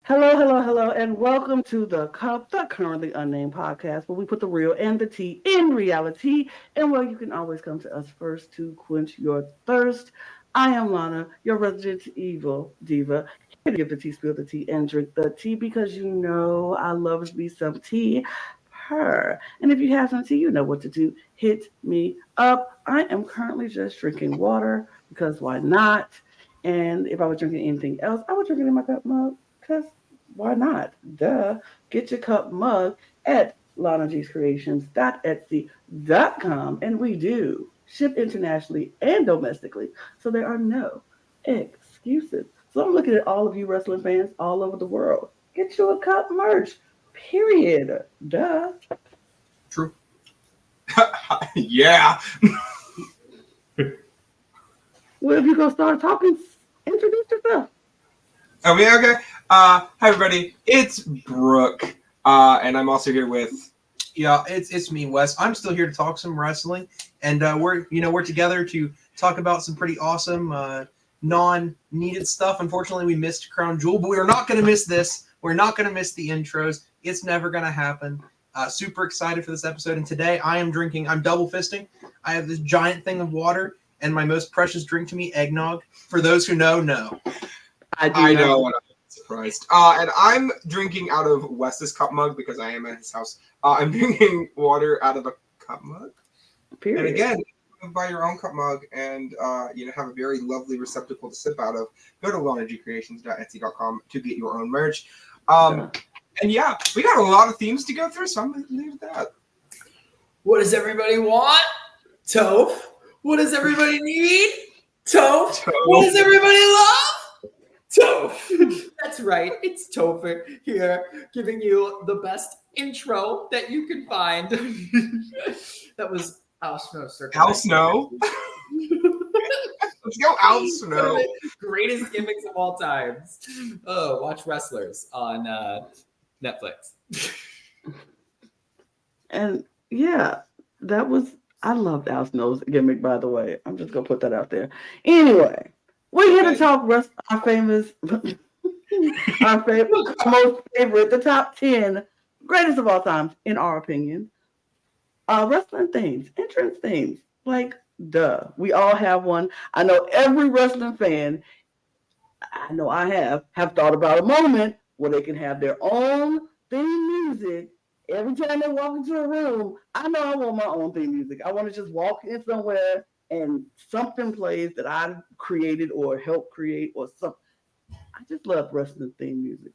Hello, hello, hello, and welcome to the Currently Unnamed Podcast, where we put the real and the tea in reality, and where you can always come to us first to quench your thirst. I am Lana, your resident evil diva, here to give the tea, spill the tea, and drink the tea because you know I loves me some tea. Her. And if you have some tea, you know what to do. Hit me up. I am currently just drinking water because why not? And if I was drinking anything else, I would drink it in my cup mug because why not? Duh. Get your cup mug at lanagcreations.etsy.com. And we do ship internationally and domestically. So there are no excuses. So I'm looking at all of you wrestling fans all over the world. Get you a cup merch. Period. Duh. True. Yeah. Well, if you're going to start talking, introduce yourself. Oh, yeah, okay. Hi, everybody. It's Brook. And I'm also here with... Yeah, it's me, Wes. I'm still here to talk some wrestling. And we're together to talk about some pretty awesome non-needed stuff. Unfortunately, we missed Crown Jewel, but we're not going to miss this. We're not going to miss the intros. It's never going to happen. Super excited for this episode. And today I'm double fisting. I have this giant thing of water and my most precious drink to me, eggnog. For those who know. I know. I'm surprised. And I'm drinking out of Wes's cup mug because I am at his house. I'm drinking water out of a cup mug. Period. And again, buy your own cup mug and have a very lovely receptacle to sip out of. Go to lanagcreations.etsy.com to get your own merch. And yeah, we got a lot of themes to go through, so I'm going to leave it at that. What does everybody want? Toph. What does everybody need? Toph. What does everybody love? Toph. That's right. It's Topher here, giving you the best intro that you can find. That was Al Snow. Al Snow? Let's go Al Snow. Greatest gimmicks of all times. Oh, watch Wrestlers on Netflix. And yeah, I loved Al Snow's gimmick, by the way. I'm just going to put that out there. Anyway, we're here to talk our famous, most favorite, the top 10 greatest of all times, in our opinion. Wrestling themes, entrance themes. Like, duh. We all have one. I know every wrestling fan, I know I have thought about a moment where they can have their own theme music. Every time they walk into a room, I know I want my own theme music. I want to just walk in somewhere and something plays that I created or helped create or something. I just love wrestling theme music.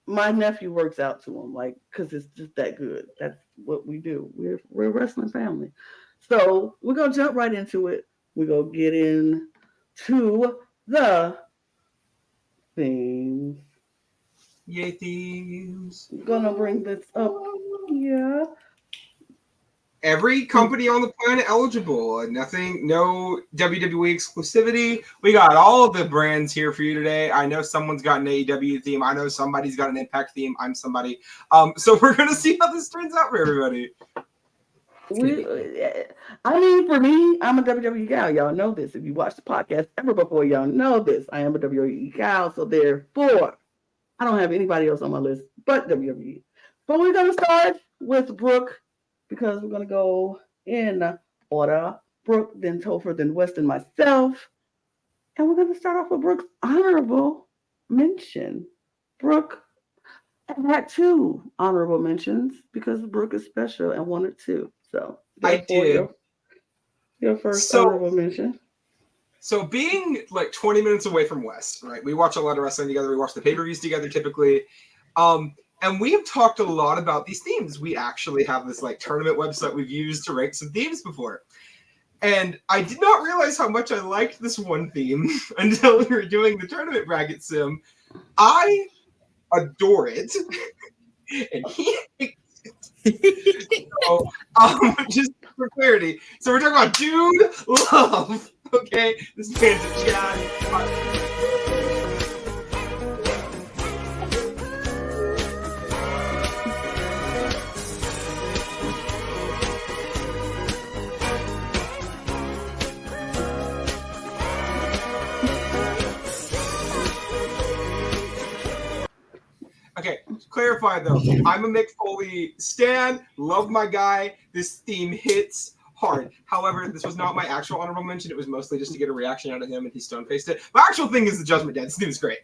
My nephew works out to them, because it's just that good. That's what we do. We're a wrestling family. So we're going to jump right into it. We're going to get into the themes. Yay, themes. I'm going to bring this up. Yeah. Every company on the planet eligible. No WWE exclusivity. We got all of the brands here for you today. I know someone's got an AEW theme. I know somebody's got an Impact theme. I'm somebody. So we're going to see how this turns out for everybody. For me, I'm a WWE gal. Y'all know this. If you watch the podcast ever before, y'all know this. I am a WWE gal. So therefore, I don't have anybody else on my list but WWE. But we're going to start with Brook because we're going to go in order. Brook, then Topher, then West, and myself. And we're going to start off with Brook's honorable mention. Brook had 2 honorable mentions because Brook is special and wanted 2. So I did. Your first honorable mention. So being 20 minutes away from West, right? We watch a lot of wrestling together. We watch the pay-per-views together typically. And we have talked a lot about these themes. We actually have this tournament website we've used to rank some themes before. And I did not realize how much I liked this one theme until we were doing the tournament bracket sim. I adore it. And he hates it. So, just for clarity. So we're talking about Dude Love. Okay? This man's a guy. clarify though, I'm a Mick Foley stan. Love my guy. This theme hits hard. However, this was not my actual honorable mention. It was mostly just to get a reaction out of him, and he stone-faced it. My actual thing is the Judgment Day. This theme is great.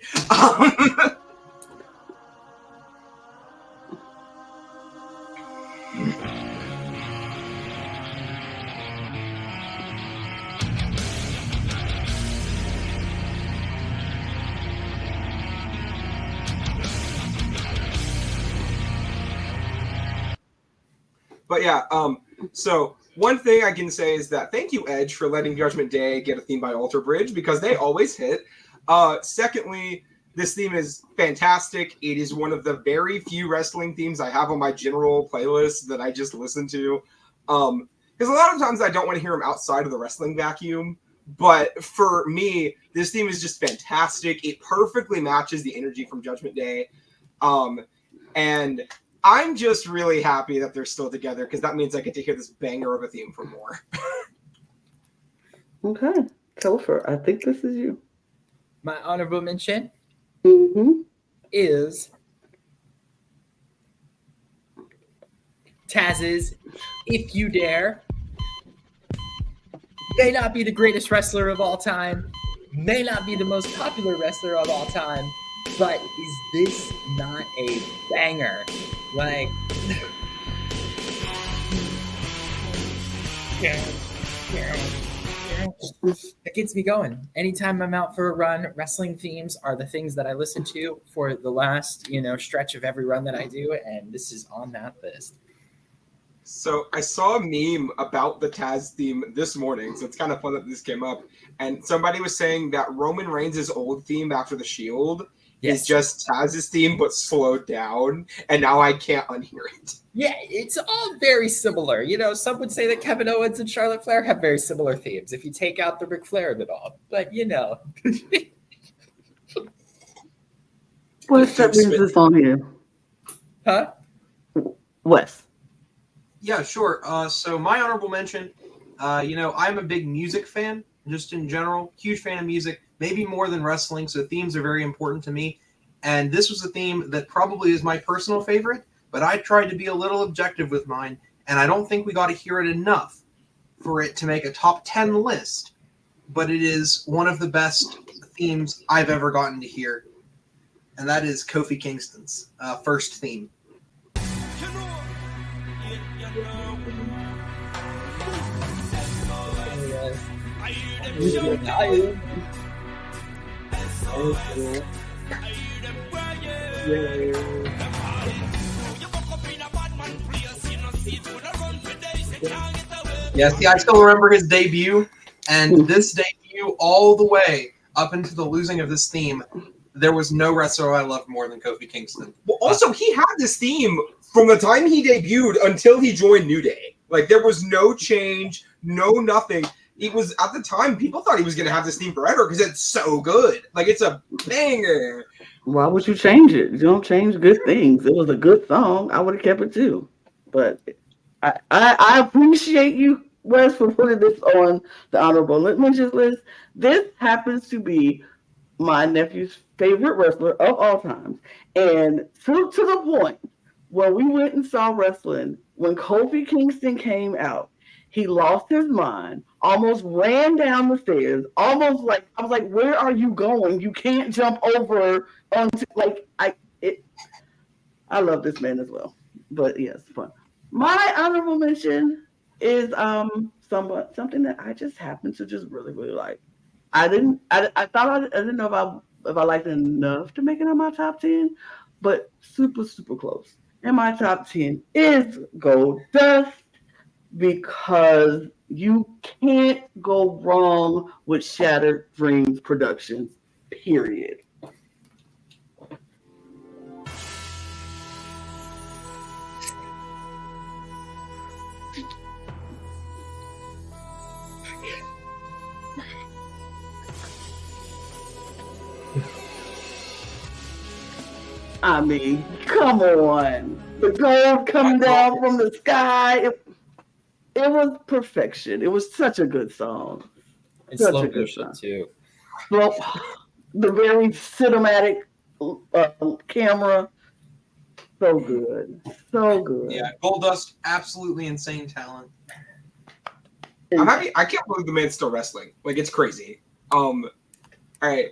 But yeah, so one thing I can say is that thank you, Edge, for letting Judgment Day get a theme by Alter Bridge, because they always hit. Secondly, this theme is fantastic. It is one of the very few wrestling themes I have on my general playlist that I just listen to. Because a lot of times I don't want to hear them outside of the wrestling vacuum. But for me, this theme is just fantastic. It perfectly matches the energy from Judgment Day. And I'm just really happy that they're still together, because that means I get to hear this banger of a theme for more. Okay. Topher, I think this is you. My honorable mention Mm-hmm. is Taz's If You Dare. May not be the greatest wrestler of all time, may not be the most popular wrestler of all time, but is this not a banger? Like, it gets me going. Anytime I'm out for a run, wrestling themes are the things that I listen to for the last, stretch of every run that I do, and this is on that list. So I saw a meme about the Taz theme this morning, so it's kind of fun that this came up. And somebody was saying that Roman Reigns' old theme after the Shield is just Taz's theme, but slowed down, and now I can't unhear it. Yeah, it's all very similar. Some would say that Kevin Owens and Charlotte Flair have very similar themes if you take out the Ric Flair of it all. But, What step is this on here? Huh? Wes. Yeah, sure. So my honorable mention, I'm a big music fan, just in general. Huge fan of music, maybe more than wrestling, so themes are very important to me. And this was a theme that probably is my personal favorite, but I tried to be a little objective with mine, and I don't think we got to hear it enough for it to make a top 10 list. But it is one of the best themes I've ever gotten to hear, and that is Kofi Kingston's first theme. Yeah, see, I still remember his debut, and this debut all the way up into the losing of this theme, there was no wrestler I loved more than Kofi Kingston. Well, also, he had this theme from the time he debuted until he joined New Day. Like, there was no change, no nothing. It was, at the time, people thought he was going to have this theme forever because it's so good. Like, it's a banger. Why would you change it? You don't change good things. It was a good song. I would have kept it too. But I appreciate you, Wes, for putting this on the honorable mentions list. This happens to be my nephew's favorite wrestler of all time. And to the point where we went and saw wrestling, when Kofi Kingston came out, he lost his mind, almost ran down the stairs, almost like, I was like, where are you going? You can't jump over onto, like, I love this man as well. But yes, fun. My honorable mention is something that I just happen to just really, really like. I didn't know if I liked it enough to make it on my top 10, but super, super close. And my top 10 is Gold Dust, because you can't go wrong with Shattered Dreams Productions, period. I mean, come on. The gold coming down from the sky. It was perfection. It was such a good song. And slow motion, too. Well, the very cinematic camera. So good. So good. Yeah, Goldust, absolutely insane talent. I'm happy. I can't believe the man's still wrestling. Like, it's crazy. All right.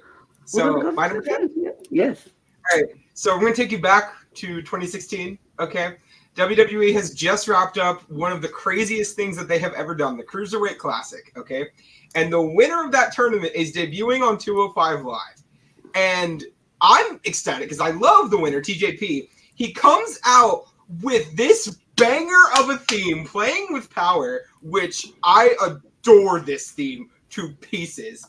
So my number 10. Yes. All right. So we're gonna take you back to 2016. Okay. WWE has just wrapped up one of the craziest things that they have ever done, the Cruiserweight Classic. Okay. And the winner of that tournament is debuting on 205 Live. And I'm ecstatic because I love the winner, TJP. He comes out with this banger of a theme, Playing with Power, which I adore this theme to pieces.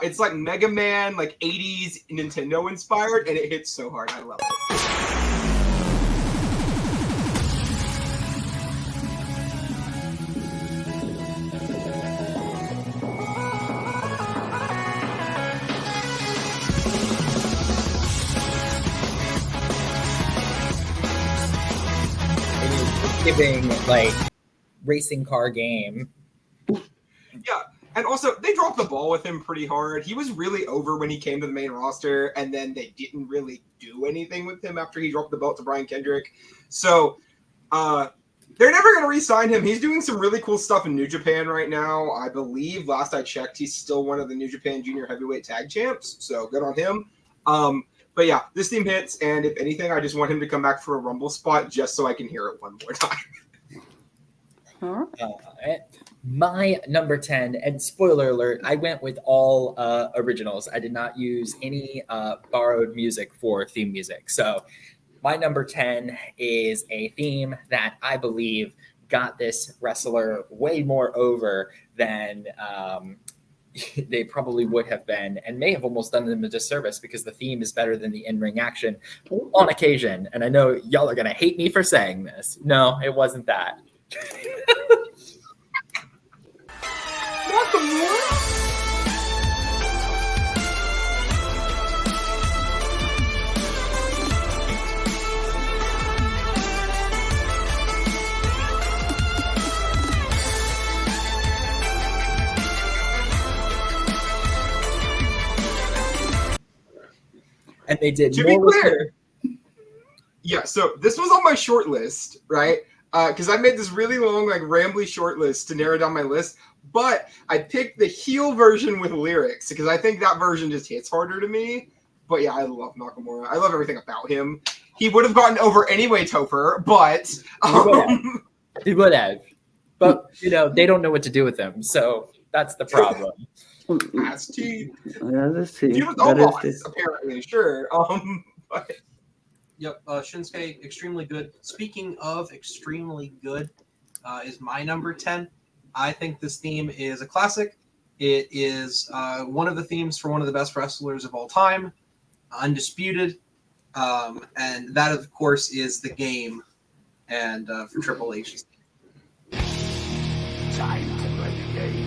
It's like Mega Man, like 80s Nintendo inspired, and it hits so hard. I love it. Giving like racing car game. Yeah, and also they dropped the ball with him pretty hard. He was really over when he came to the main roster, and then they didn't really do anything with him after he dropped the belt to Brian Kendrick. So they're never going to re-sign him. He's doing some really cool stuff in New Japan right now. I believe last I checked, he's still one of the New Japan Junior Heavyweight Tag Champs. So good on him. But yeah, this theme hits, and if anything, I just want him to come back for a Rumble spot just so I can hear it one more time. My number 10, and spoiler alert, I went with all originals. I did not use any borrowed music for theme music. So my number 10 is a theme that I believe got this wrestler way more over than they probably would have been, and may have almost done them a disservice because the theme is better than the in-ring action on occasion. And I know y'all are going to hate me for saying this. No, it wasn't that. And they did To more be with clear, yeah, so this was on my short list, right? Because I made this really long, like, rambly short list to narrow down my list, but I picked the heel version with lyrics because I think that version just hits harder to me. But yeah, I love Nakamura. I love everything about him. He would have gotten over anyway, Topher, but He would have. But, you know, they don't know what to do with him, so that's the problem. That's teeth. Yeah, that's teeth. He was That almost, is teeth. apparently, sure. But Yep, Shinsuke, extremely good. Speaking of extremely good, is my number 10. I think this theme is a classic. It is one of the themes for one of the best wrestlers of all time, undisputed. And that, of course, is The Game, and for Triple H. Time to play the game.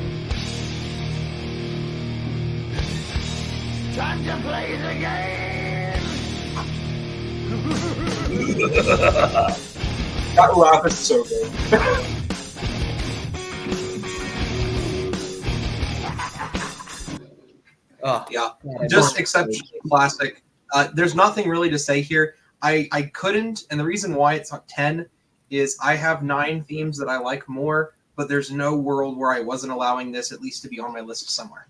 Time to play the game. that laugh is so good. Oh, Yeah, God, just exceptionally classic. There's nothing really to say here. I couldn't, and the reason why it's not 10 is I have 9 themes that I like more, but there's no world where I wasn't allowing this at least to be on my list somewhere.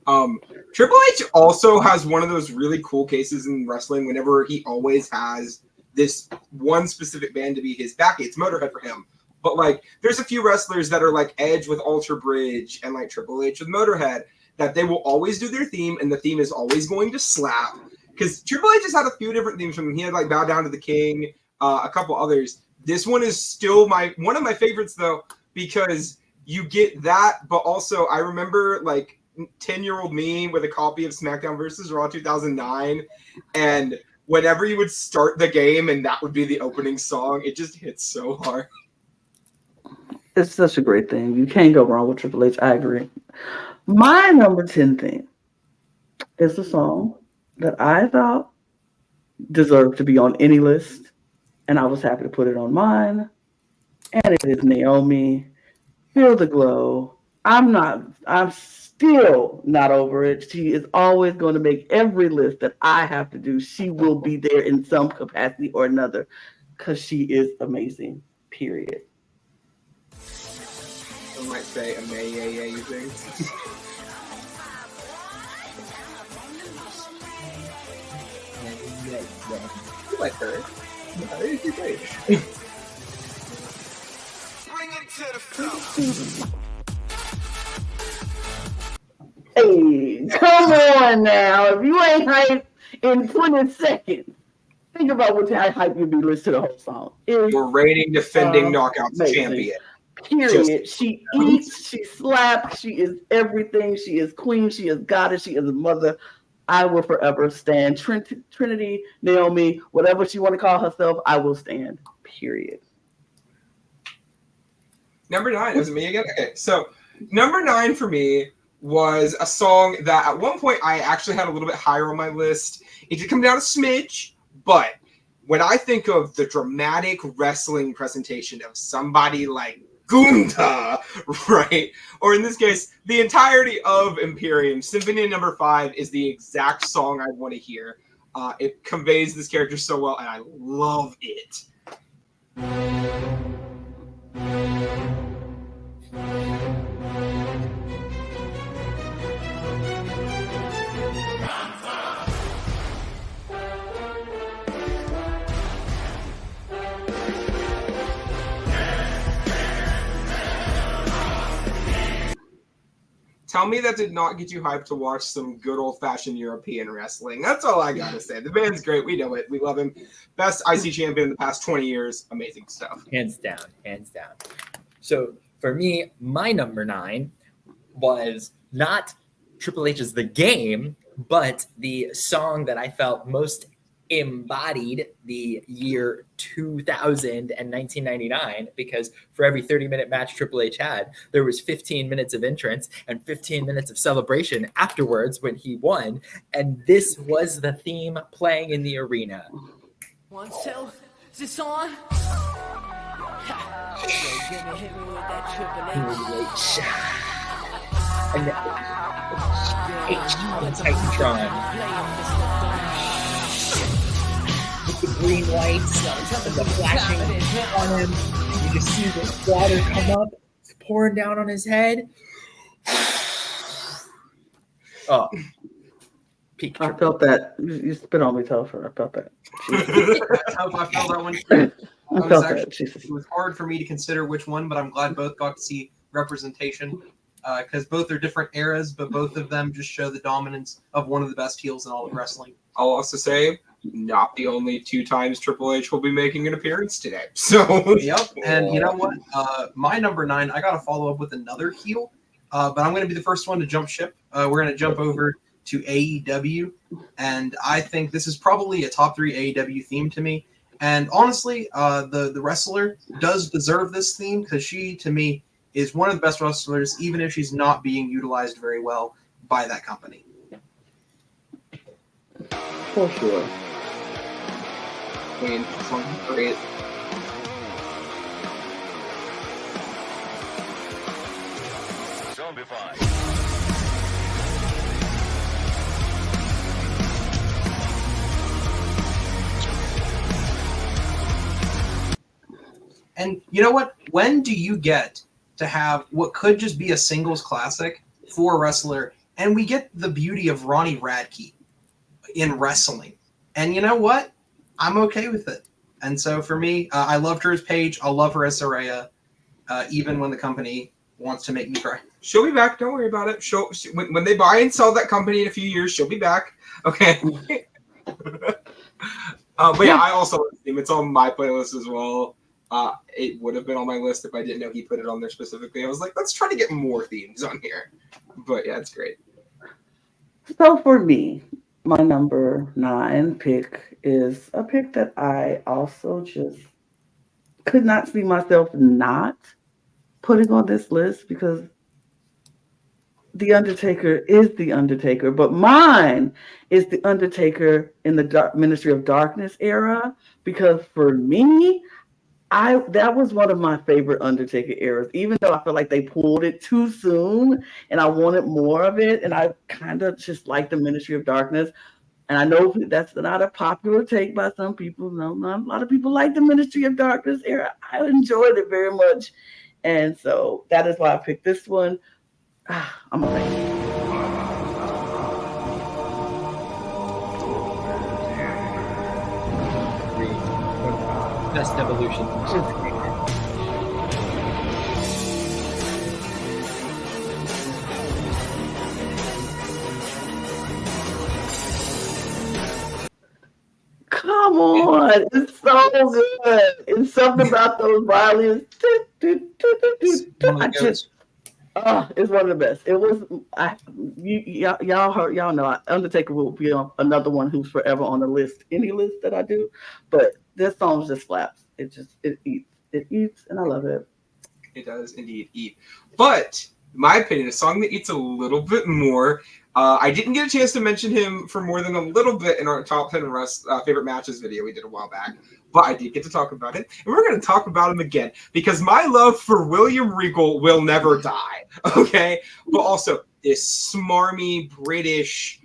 Triple H also has one of those really cool cases in wrestling whenever he always has this one specific band to be his back. It's Motorhead for him. But like there's a few wrestlers that are like Edge with Alter Bridge and like Triple H with Motorhead that they will always do their theme and the theme is always going to slap. Because Triple H has had a few different themes from him. He had like Bow Down to the King, a couple others. This one is still one of my favorites though, because you get that, but also I remember like 10-year-old me with a copy of SmackDown versus Raw 2009, and whenever you would start the game and that would be the opening song, it just hits so hard. It's such a great thing. You can't go wrong with Triple H. I agree. My number 10 thing is a song that I thought deserved to be on any list, and I was happy to put it on mine. And it is Naomi, Feel the Glow. I'm still not over it. She is always going to make every list that I have to do. She will be there in some capacity or another. because she is amazing. Period. I might say amazing. You like her? Yeah, she's great. Hey, come on now. If you ain't hyped in 20 seconds, think about what hype you'd be listening to the whole song. Your reigning defending knockouts amazing. champion. Period. She eats, she slaps, she is everything. She is queen, she is goddess, she is mother. I will forever stand. Trinity, Naomi, whatever she want to call herself, I will stand. Period. Number 9, is it me again? Okay, so number 9 for me was a song that at one point I actually had a little bit higher on my list. It did come down a smidge, but when I think of the dramatic wrestling presentation of somebody like Gunda, right? Or in this case, the entirety of Imperium, Symphony number 5 is the exact song I want to hear. It conveys this character so well, and I love it. Tell me that did not get you hyped to watch some good old-fashioned European wrestling. That's all I gotta say. The band's great. We know it. We love him. Best IC champion in the past 20 years. Amazing stuff. Hands down. So for me, my number 9 was not Triple H's The Game, but the song that I felt most embodied the year 2000 and 1999, because for every 30-minute match Triple H had, there was 15 minutes of entrance and 15 minutes of celebration afterwards when he won, and this was the theme playing in the arena. 1, 2, is this on? Hit me with that Triple H. And H on Titantron. With the green lights and the flashing on him. You can see the water come up. It's pouring down on his head. Oh. Peak. I felt that. You spit on me, Topher. I felt that. I hope I felt that one. I felt that. Jesus. It was hard for me to consider which one, but I'm glad both got to see representation, because both are different eras, but both of them just show the dominance of one of the best heels in all of wrestling. I'll also say, not the only 2 times Triple H will be making an appearance today. So Yep, and you know what? My number 9, I got to follow up with another heel, but I'm going to be the first one to jump ship. We're going to jump over to AEW, and I think this is probably a top 3 AEW theme to me. And honestly, the wrestler does deserve this theme, because she, to me, is one of the best wrestlers, even if she's not being utilized very well by that company. For sure. Queen, this one's great. And you know what? When do you get to have what could just be a singles classic for a wrestler, and we get the beauty of Ronnie Radke in wrestling? And you know what? I'm okay with it. And so for me, I loved her as Paige. I'll love her as Saraya, even when the company wants to make me cry. She'll be back. Don't worry about it. When they buy and sell that company in a few years, she'll be back. Okay. But yeah, I also love the theme. It's on my playlist as well. It would have been on my list if I didn't know he put it on there specifically. I was like, let's try to get more themes on here. But yeah, it's great. So for me, my number 9 pick is a pick that I also just could not see myself not putting on this list, because The Undertaker is The Undertaker, but mine is The Undertaker in the Ministry of Darkness era, because for me, that was one of my favorite Undertaker eras, even though I feel like they pulled it too soon and I wanted more of it, and I kind of just like the Ministry of Darkness. And I know that's not a popular take by some people. No, not a lot of people like the Ministry of Darkness era. I enjoyed it very much. And so that is why I picked this one. I'm a fan. Best evolution. Come on, it's so good. It's something about those violins. One of the goats. It's one of the best. It was. Y'all heard. Y'all know. Undertaker will be on another one who's forever on the list. Any list that I do, but this song just slaps. It eats, and I love it. It does indeed eat. But in my opinion, a song that eats a little bit more. I didn't get a chance to mention him for more than a little bit in our top 10 favorite matches video we did a while back, but I did get to talk about it, and we're going to talk about him again because my love for William Regal will never die, okay? But also this smarmy British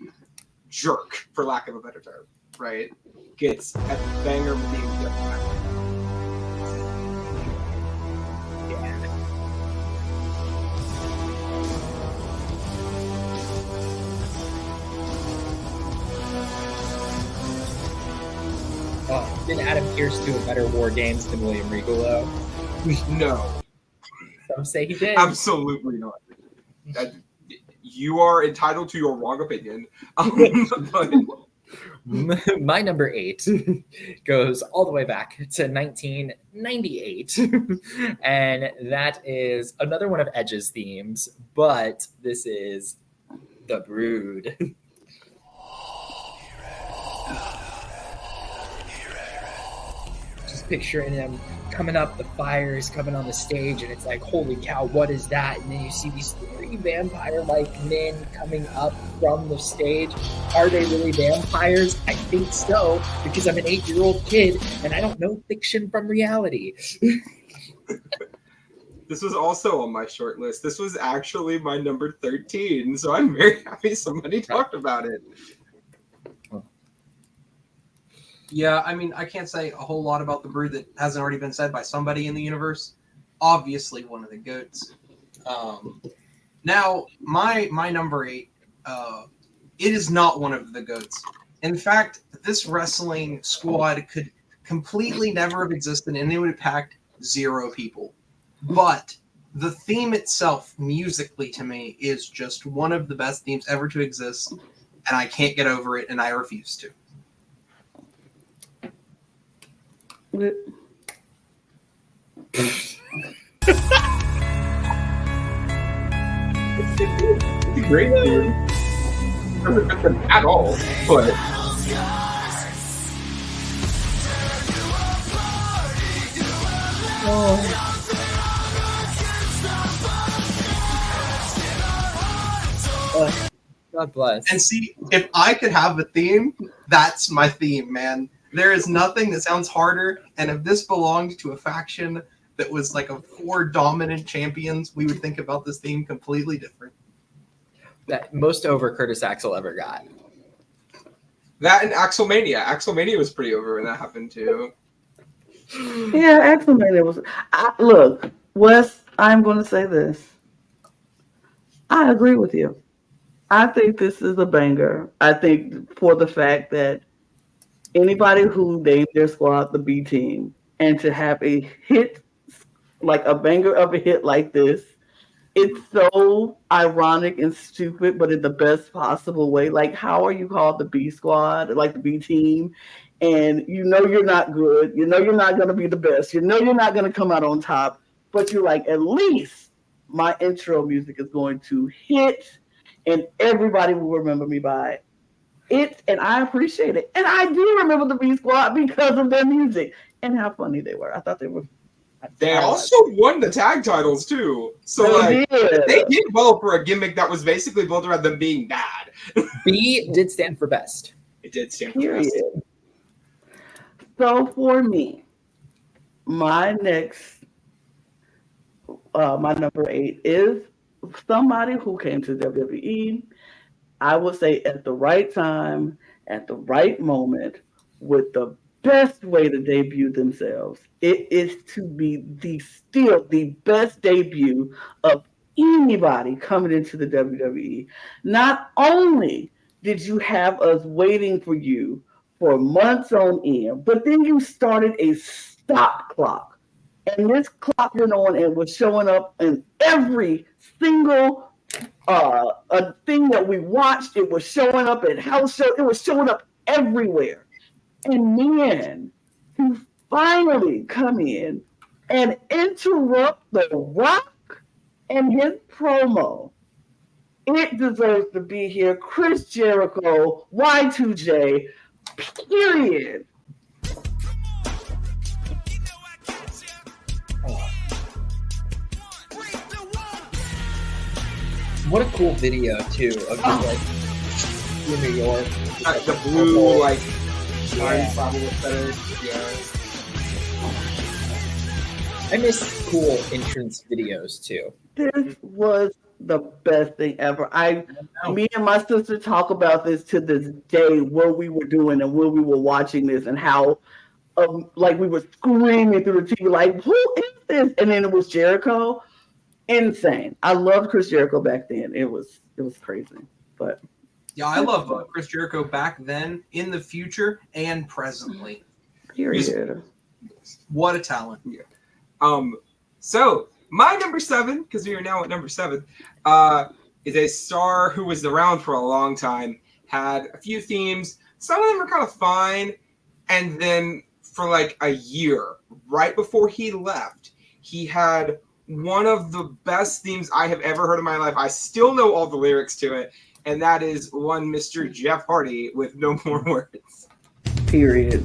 jerk, for lack of a better term, right? Gets a banger with the Did Adam Pearce do a better War Games than William Regal, though? No. Some say he did. Absolutely not. You are entitled to your wrong opinion. But My number 8 goes all the way back to 1998. And that is another one of Edge's themes, but this is The Brood. Just picturing them coming up, the fires coming on the stage, and it's like, holy cow, what is that? And then you see these 3 vampire-like men coming up from the stage. Are they really vampires? I think so, because I'm an 8-year-old kid, and I don't know fiction from reality. this was also on my short list. This was actually my number 13, so I'm very happy somebody talked about it. Yeah, I mean, I can't say a whole lot about the Brood that hasn't already been said by somebody in the universe. Obviously, one of the goats. Now, my number 8, it is not one of the goats. In fact, this wrestling squad could completely never have existed, and it would have packed 0 people. But the theme itself, musically to me, is just one of the best themes ever to exist, and I can't get over it, and I refuse to. Great dude. Doesn't fit them at all, but God bless. And see, if I could have a theme, that's my theme, man. There is nothing that sounds harder, and if this belonged to a faction that was like a 4 dominant champions, we would think about this theme completely different. That most over Curtis Axel ever got. that and Axelmania. Axelmania was pretty over when that happened too. Yeah, Axelmania was. Look, Wes, I'm going to say this. I agree with you. I think this is a banger. I think for the fact that anybody who named their squad the B team and to have a hit, like a banger of a hit like this, it's so ironic and stupid, but in the best possible way. Like, how are you called the B squad, like the B team? And you know you're not good. You know you're not going to be the best. You know you're not going to come out on top. But you're like, at least my intro music is going to hit, and everybody will remember me by it. And I appreciate it. And I do remember the B Squad because of their music and how funny they were. I thought they were. They also won the tag titles too. So they did well for a gimmick that was basically built around them being bad. B did stand for best. It did stand for best. So for me, my number 8 is somebody who came to WWE, I would say at the right time, at the right moment with the best way to debut themselves. It is to be still the best debut of anybody coming into the WWE. Not only did you have us waiting for you for months on end, but then you started a stop clock. And this clock went on and was showing up in every single a thing that we watched. It was showing up at house shows. It was showing up everywhere. And then to finally come in and interrupt The Rock and his promo. It deserves to be here. Chris Jericho, Y2J, period. What a cool video too of just like in New York. The blue like shine probably looks better. Yeah. I miss cool entrance videos too. This was the best thing ever. Me and my sister talk about this to this day, what we were doing and when we were watching this, and how like we were screaming through the TV, like, who is this? And then it was Jericho. Insane. I loved Chris Jericho back then. It was crazy. But yeah, I love Chris Jericho back then, in the future, and presently. Period. What a talent. Yeah. So my number 7, because we are now at number 7, is a star who was around for a long time, had a few themes. Some of them are kind of fine. And then for like a year, right before he left, he had one of the best themes I have ever heard in my life. I still know all the lyrics to it, and that is one Mr. Jeff Hardy with No More Words. Period.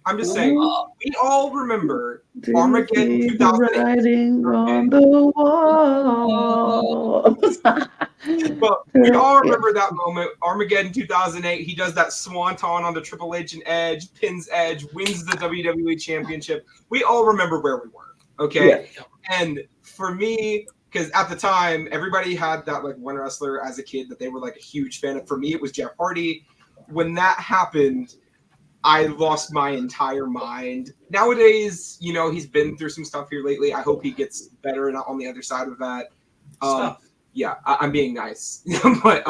I'm just saying, we all remember Armageddon 2008. Writing on the wall. But we all remember that moment, Armageddon 2008. He does that swanton on the Triple H and Edge, pins Edge, wins the WWE Championship. We all remember where we were, okay? Yeah. And for me, because at the time, everybody had that like one wrestler as a kid that they were like a huge fan of. For me, it was Jeff Hardy. When that happened, I lost my entire mind. Nowadays, you know, he's been through some stuff here lately. I hope he gets better and on the other side of that. Yeah, I'm being nice, but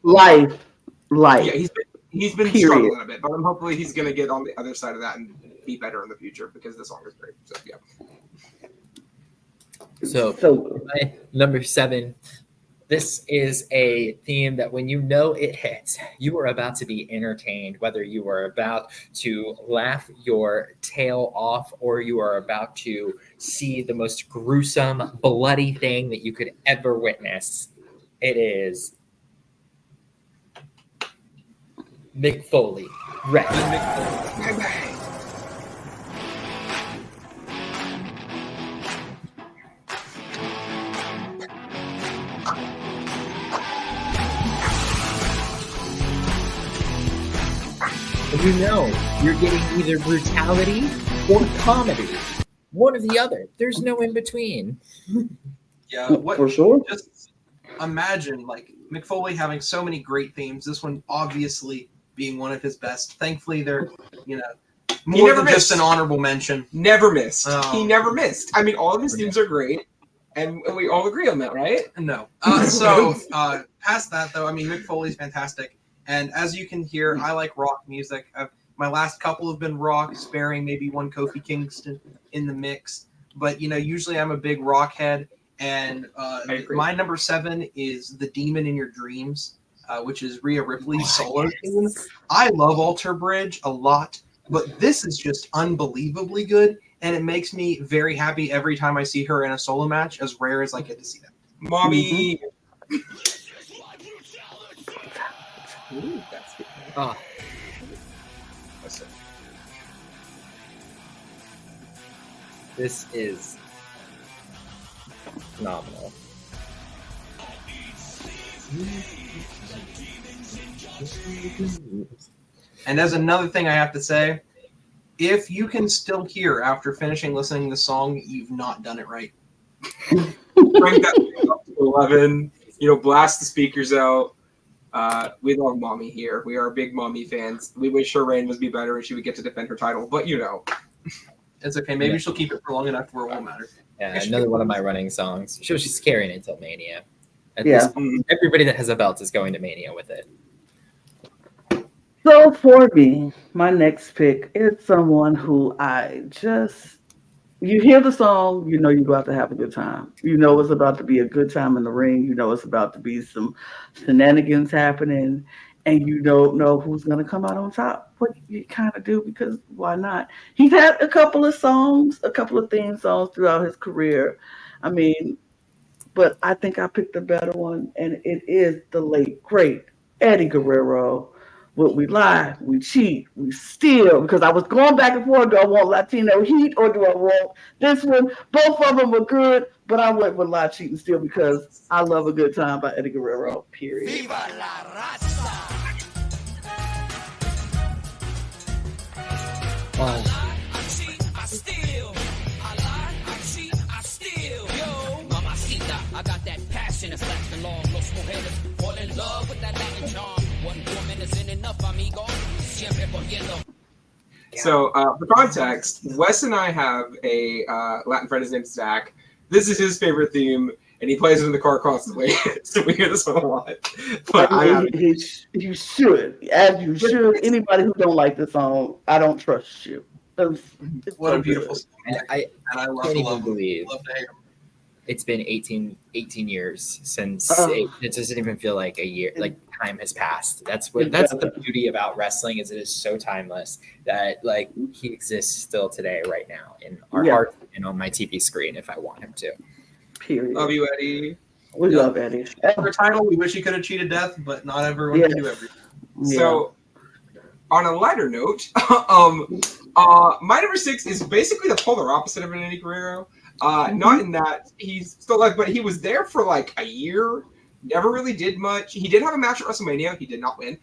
life. Yeah, he's been struggling a bit, but hopefully he's gonna get on the other side of that and be better in the future because the song is great. So yeah. So my number 7. This is a theme that when you know it hits, you are about to be entertained, whether you are about to laugh your tail off or you are about to see the most gruesome, bloody thing that you could ever witness. It is Mick Foley. Red. Mick Foley. You know you're getting either brutality or comedy. One or the other. There's no in between. Yeah, for sure. Just imagine like Mick Foley having so many great themes. This one obviously being one of his best. Thankfully, they're more than just an honorable mention. Never missed. He never missed. I mean, all of his themes are great, and we all agree on that, right? No. So past that though, I mean, Mick Foley's fantastic. And as you can hear, I like rock music. My last couple have been rock, sparing maybe one Kofi Kingston in the mix. But, usually I'm a big rock head. And my number 7 is The Demon in Your Dreams, which is Rhea Ripley's solo tune. I love Alter Bridge a lot, but this is just unbelievably good. And it makes me very happy every time I see her in a solo match, as rare as I get to see them. Mommy! Ooh, that's good. This is phenomenal. And as another thing I have to say, if you can still hear after finishing listening to the song, you've not done it right. Crank that up to 11. Blast the speakers out. We love Mommy here. We are big Mommy fans. We wish her reign would be better and she would get to defend her title. But it's okay. Maybe she'll keep it for long enough where it won't matter. Yeah, another one of my running songs. She's carrying it until Mania. At Yeah. this point, everybody that has a belt is going to Mania with it. So for me, my next pick is someone who you hear the song, you know you're about to have a good time. You know it's about to be a good time in the ring. You know it's about to be some shenanigans happening, and you don't know who's going to come out on top. But you kind of do, because why not? He's had a couple of theme songs throughout his career. I mean, but I think I picked a better one, and it is the late, great Eddie Guerrero. Would we lie? We cheat? We steal? Because I was going back and forth. Do I want Latino Heat or do I want this one? Both of them were good, but I went with Lie, Cheat, and Steal because I love a good time by Eddie Guerrero, period. Viva la raza! Wow. I cheat, I steal. I lie, I cheat, I steal. Yo, mamacita, I got that passion that's lasting long. Los mujeres fall in love with that Latin charm. One woman isn't enough, amigo. Siempre volviendo. So, for context, Wes and I have a Latin friend. His name's Zach. This is his favorite theme, and he plays it in the car constantly. So we hear this one a lot. But You should, as you should. Anybody who don't like the song, I don't trust you. It's What so a beautiful good. song. And I And I love can't to even love believe love to hate him. it's been 18 years since Oh. it doesn't even feel like a year, like time has passed. That's the beauty about wrestling, is it is so timeless that like he exists still today, right now, in our Yeah. heart and on my TV screen if I want him to. Period. love you, Eddie. We love Eddie. For a title, we wish he could have cheated death, but not everyone can do everything. Yeah. So, on a lighter note, my number 6 is basically the polar opposite of an Eddie Guerrero. Not in that he's still but he was there for like a year, never really did much. He did have a match at WrestleMania, he did not win,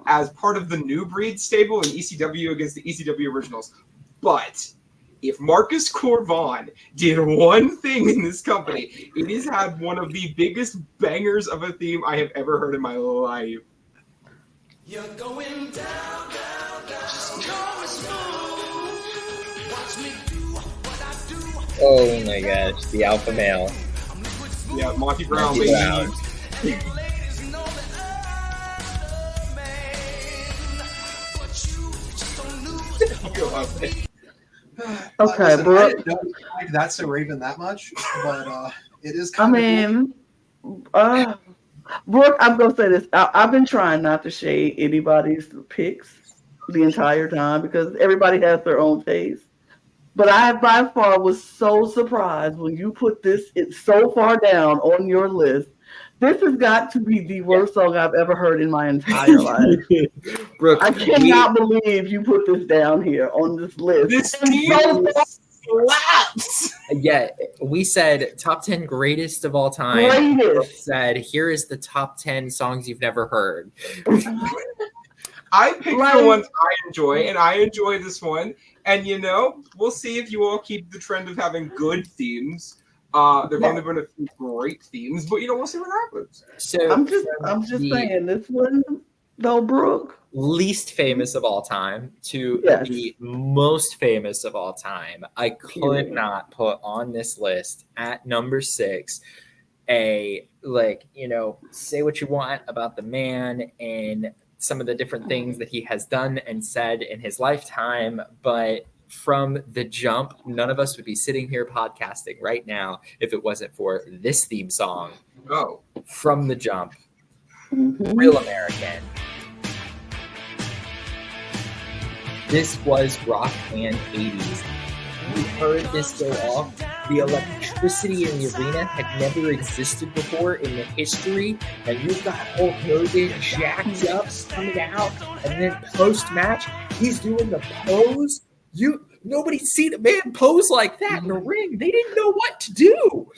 as part of the New Breed stable in ECW against the ECW originals. But if Marcus Corvon did one thing in this company, it has had one of the biggest bangers of a theme I have ever heard in my life. You're going down, down, down. Just going smooth. Watch me do what I do. Oh my gosh, the alpha male. Yeah, Monty Brown, Monty baby. Brown. Ladies know that I'm the man. But you just don't lose. Go out there. Okay, Listen, Brook. I didn't know you liked That's So Raven that much, but it is I kind of mean, Brooke, I'm gonna say this. I've been trying not to shade anybody's picks the entire time because everybody has their own taste. But I, by far, was so surprised when you put this so far down on your list. This has got to be the worst song I've ever heard in my entire life. Brooke, I cannot believe you put this down here on this list. This And team so slaps. yeah, we said top 10 greatest of all time. Brooke greatest. said, here is the top 10 songs you've never heard. I picked Right. the ones I enjoy, and I enjoy this one. And we'll see if you all keep the trend of having good themes. There've only been a few great themes, but we'll see what happens. So I'm just the saying this one though, Brooke. least famous of all time to Yes. the most famous of all time, I could Period. not put on this list at number 6 say what you want about the man and some of the different things that he has done and said in his lifetime, but from the jump, none of us would be sitting here podcasting right now if it wasn't for this theme song. Oh, From the jump, Mhm. Real American. This was rock and 80s. We heard this go off. The electricity in the arena had never existed before in the history, and you've got Hulk Hogan jacked up coming out, and then post-match, he's doing the pose. Nobody's seen a man pose like that in a ring. They didn't know what to do.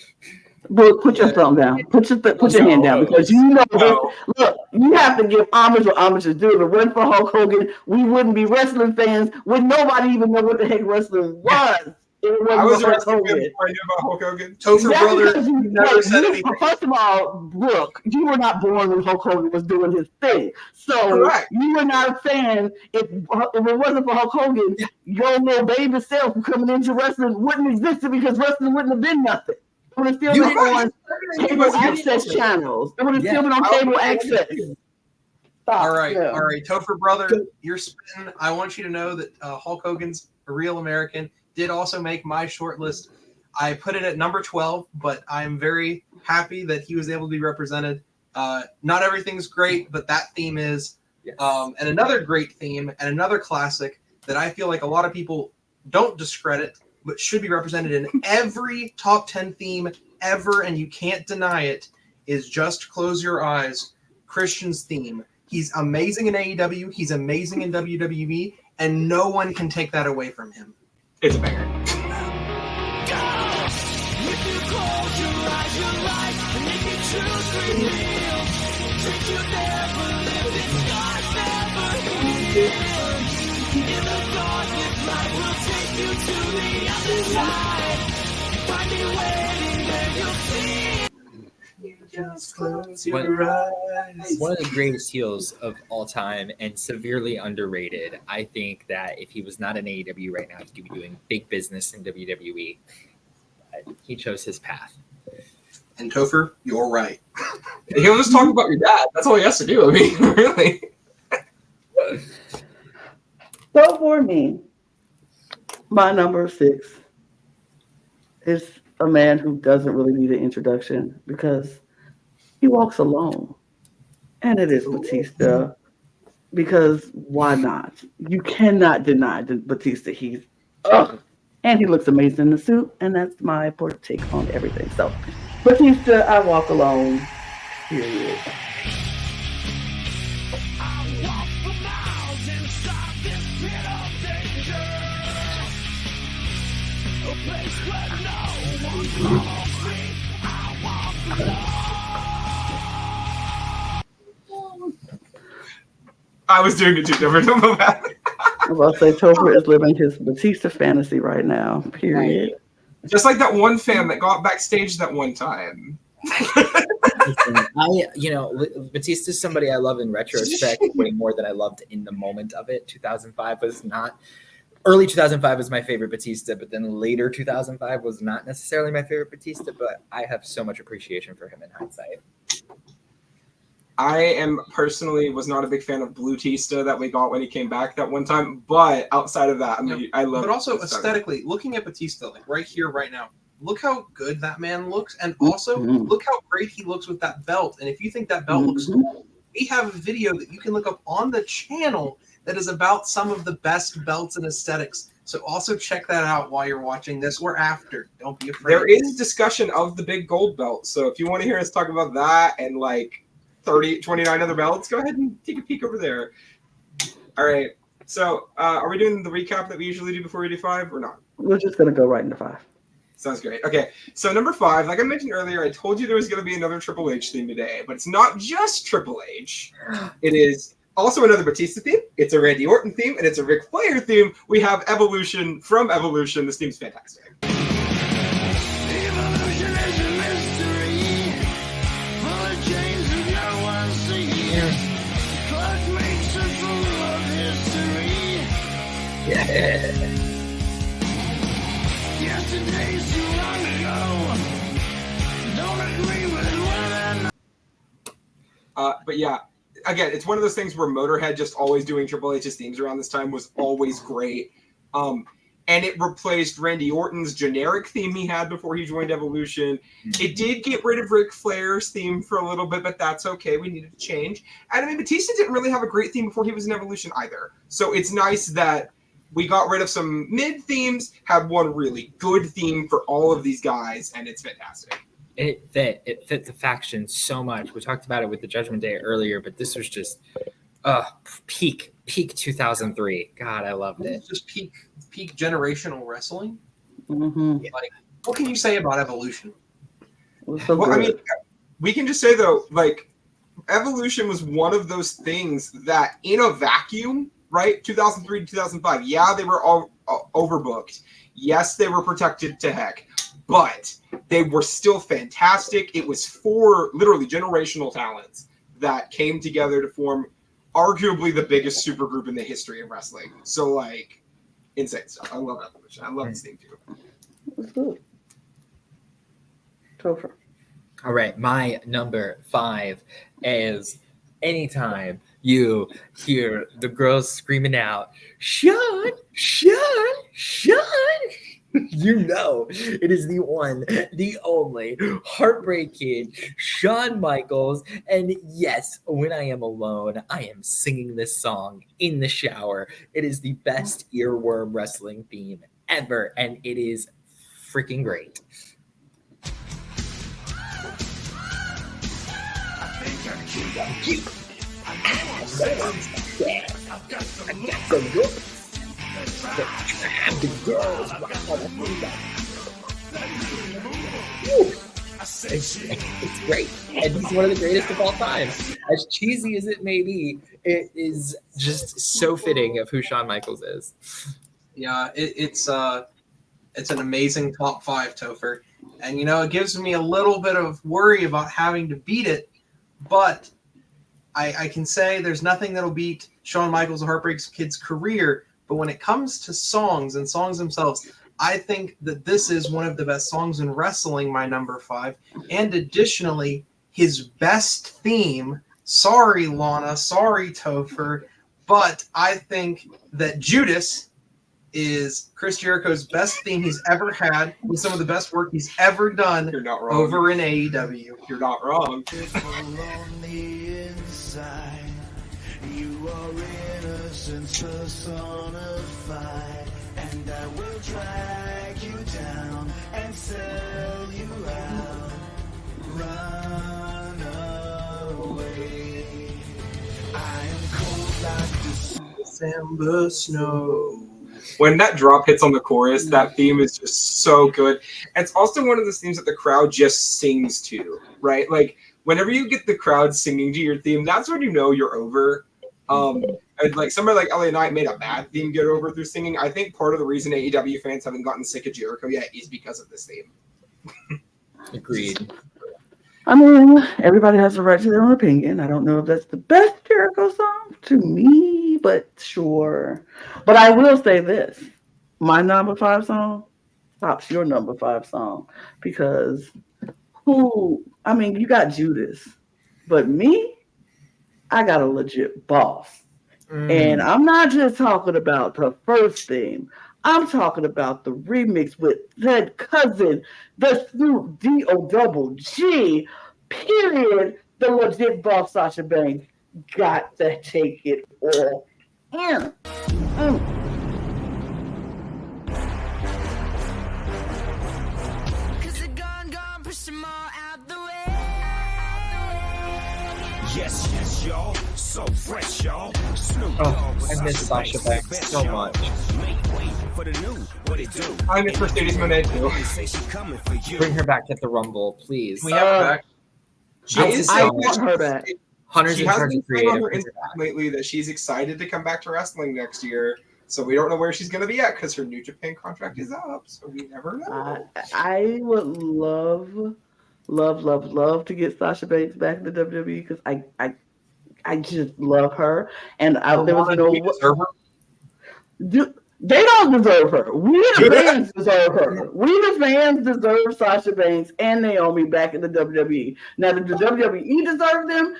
Brook, put your thumb down. Put your hand down because you know this. No. Look, you have to give homage where homage is due. If it wasn't for Hulk Hogan, we wouldn't be wrestling fans. Would nobody even know what the heck wrestling was? If it I wasn't was for a Hulk wrestling fan Hogan. before I knew about Hulk Hogan. Topher That's brother because you never said anything. First of all, Brook, you were not born when Hulk Hogan was doing his thing. So Correct. you were not a fan. If it wasn't for Hulk Hogan, your little baby self coming into wrestling wouldn't exist because wrestling wouldn't have been nothing. It would have still You been were on right. cable access channels. It would have still been on cable access. Stop. All right, Yeah. all right, Topher brother, you're spitting. I want you to know that Hulk Hogan's a real American. Did also make my short list. I put it at number 12, but I'm very happy that he was able to be represented. Not everything's great, but that theme is. Yes. And another great theme and another classic that I feel like a lot of people don't discredit, but should be represented in every top 10 theme ever, and you can't deny it, is Just Close Your Eyes, Christian's theme. He's amazing in AEW, he's amazing in WWE, and no one can take that away from him. It's a banger. Just close What- your eyes. One of the greatest heels of all time and severely underrated. I think that if he was not in AEW right now, he could be doing big business in WWE. But he chose his path. And Topher, you're right. He'll just talk about your dad. That's all he has to do. I mean, really. So for me, my number 6 is a man who doesn't really need an introduction because he walks alone. And it is Batista. Because why not? You cannot deny Batista. And he looks amazing in the suit. And that's my take on everything. So Batista, I walk alone. Period. I was doing it too, Topher. Don't know that. I'm about to say Topher is living his Batista fantasy right now. Period. Just like that one fan that got backstage that one time. Batista's somebody I love in retrospect way more than I loved in the moment of it. 2005 was not. Early 2005 was my favorite Batista, but then later 2005 was not necessarily my favorite Batista, but I have so much appreciation for him in hindsight. I was not a big fan of Blue Tista that we got when he came back that one time, but outside of that, I love. But also aesthetically, looking at Batista, like right here, right now, look how good that man looks, and also look how great he looks with that belt. And if you think that belt looks cool, we have a video that you can look up on the channel that is about some of the best belts and aesthetics. So also check that out while you're watching this or after. Don't be afraid. There is discussion of the big gold belt, so if you want to hear us talk about that and like 29 other belts, go ahead and take a peek over there. All right. So are we doing the recap that we usually do before we do 5 or not? We're just going to go right into 5. Sounds great. Okay. So number 5, like I mentioned earlier, I told you there was going to be another Triple H theme today, but it's not just Triple H. It is also another Batista theme. It's a Randy Orton theme, and it's a Ric Flair theme. We have Evolution from Evolution. This theme's fantastic. Evolution is a mystery, full of chains that no one sees. Clock makes us full of history. Yesterday's too long ago. Don't agree with what I know. But yeah, again, it's one of those things where Motorhead just always doing Triple H's themes around this time was always great. And it replaced Randy Orton's generic theme he had before he joined Evolution. It did get rid of Ric Flair's theme for a little bit, but that's okay. We needed to change. And I mean, Batista didn't really have a great theme before he was in Evolution either. So it's nice that we got rid of some mid themes, had one really good theme for all of these guys, and it's fantastic. It fit the faction so much. We talked about it with the Judgment Day earlier, but this was just peak 2003. God, I loved it. It's just peak generational wrestling. Mm-hmm. Like, what can you say about Evolution? was so Well, good. I mean, we can just say though, like, Evolution was one of those things that, in a vacuum, right? 2003 to 2005. Yeah, they were all overbooked. Yes, they were protected to heck, but they were still fantastic. It was 4 literally generational talents that came together to form arguably the biggest supergroup in the history of wrestling. So, like, insane stuff. I love Evolution. I love this thing too. It was good. Topher. All right, my number 5 is anytime you hear the girls screaming out, Sean, Sean, Sean, you know it is the one, the only Heartbreak Kid, Shawn Michaels. And yes, when I am alone, I am singing this song in the shower. It is the best earworm wrestling theme ever, and it is freaking great. It's great, and he's one of the greatest of all time. As cheesy as it may be, it is just so fitting of who Shawn Michaels is. Yeah, it's an amazing top 5, Topher. And, you know, it gives me a little bit of worry about having to beat it, but I can say there's nothing that'll beat Shawn Michaels' Heartbreak Kid's career. But when it comes to songs and songs themselves, I think that this is one of the best songs in wrestling, my number 5. And additionally, his best theme, sorry, Lana, sorry, Topher, but I think that Judas is Chris Jericho's best theme he's ever had, with some of the best work he's ever done You're not wrong. over in AEW. You're not wrong. On the inside, you are innocence personified, and I will drag you down and sell you out. Run away. I am cold like the December snow. When that drop hits on the chorus, that theme is just so good. And it's also one of those themes that the crowd just sings to, right? Like, whenever you get the crowd singing to your theme, that's when you know you're over. And like somebody like LA Knight made a bad theme get over through singing. I think part of the reason AEW fans haven't gotten sick of Jericho yet is because of this theme. Agreed. I mean, everybody has a right to their own opinion. I don't know if that's the best Jericho song to me, but sure. But I will say this. My number 5 song tops your number 5 song, because you got Judas, but me, I got a legit boss. And I'm not just talking about the first theme. I'm talking about the remix with Ted Cousin, the Snoop D-O-double-G, period. The legit boss Sasha Banks got to take it all in. yes, yes, y'all. So fresh, y'all. Snoop Oh, I miss Sasha Banks so much. Make way for the new. What it do? I miss Mercedes Monet too. Say she coming for you. Bring her back at the Rumble, please. We have her back. I want her back. Hunters She in has charge been of saying on creative. her Bring her Instagram back. lately that she's excited to come back to wrestling next year. So we don't know where she's going to be at because her New Japan contract is up. So we never know. I would love to get Sasha Banks back in the WWE, because I just love her. And there was they don't deserve her. We the fans deserve her. We the fans deserve Sasha Banks and Naomi back in the WWE. Now, did the WWE deserve them?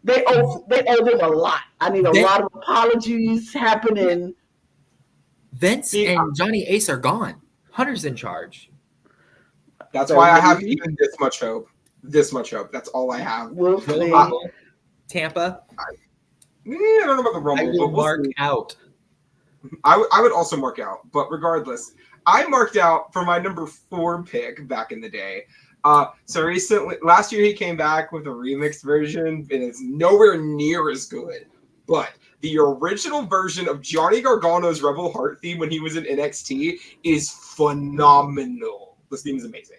They owe them a lot. I need a lot of apologies happening. Vince and Johnny Ace are gone. Hunter's in charge. That's why I have even this much hope. This much hope. That's all I have. We'll see. Rumble, Tampa. I don't know about the I Rumble, will but we'll mark see. out. I would also mark out, but regardless, I marked out for my number 4 pick back in the day. So recently, last year he came back with a remixed version, and it's nowhere near as good. But the original version of Johnny Gargano's Rebel Heart theme when he was in NXT is phenomenal. This theme is amazing.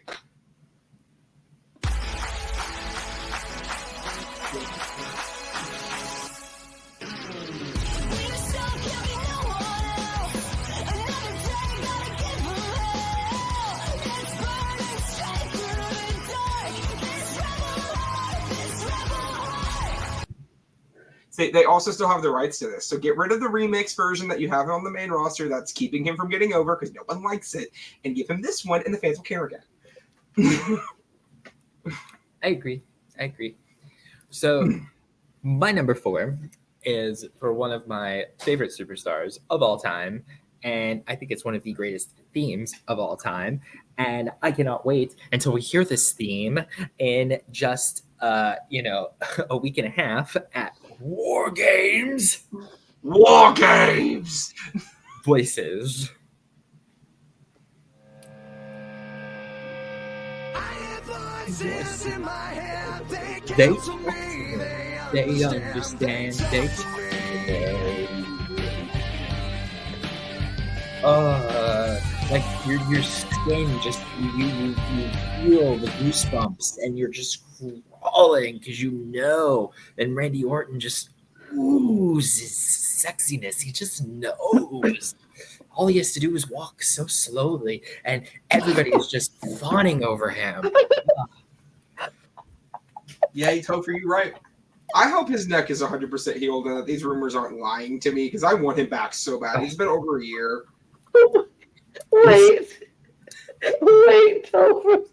They also still have the rights to this. So get rid of the remix version that you have on the main roster that's keeping him from getting over because no one likes it, and give him this one, and the fans will care again. I agree. So my number 4 is for one of my favorite superstars of all time, and I think it's one of the greatest themes of all time. And I cannot wait until we hear this theme in just a week and a half at War Games. War Games! Voices. They understand. Like your skin just you feel the goosebumps, and you're just crawling because and Randy Orton just oozes sexiness. He just knows. All he has to do is walk so slowly, and everybody is just fawning over him. Yeah, Topher, you're right. I hope his neck is 100% healed and that these rumors aren't lying to me because I want him back so bad. It's been over a year. Wait, Topher.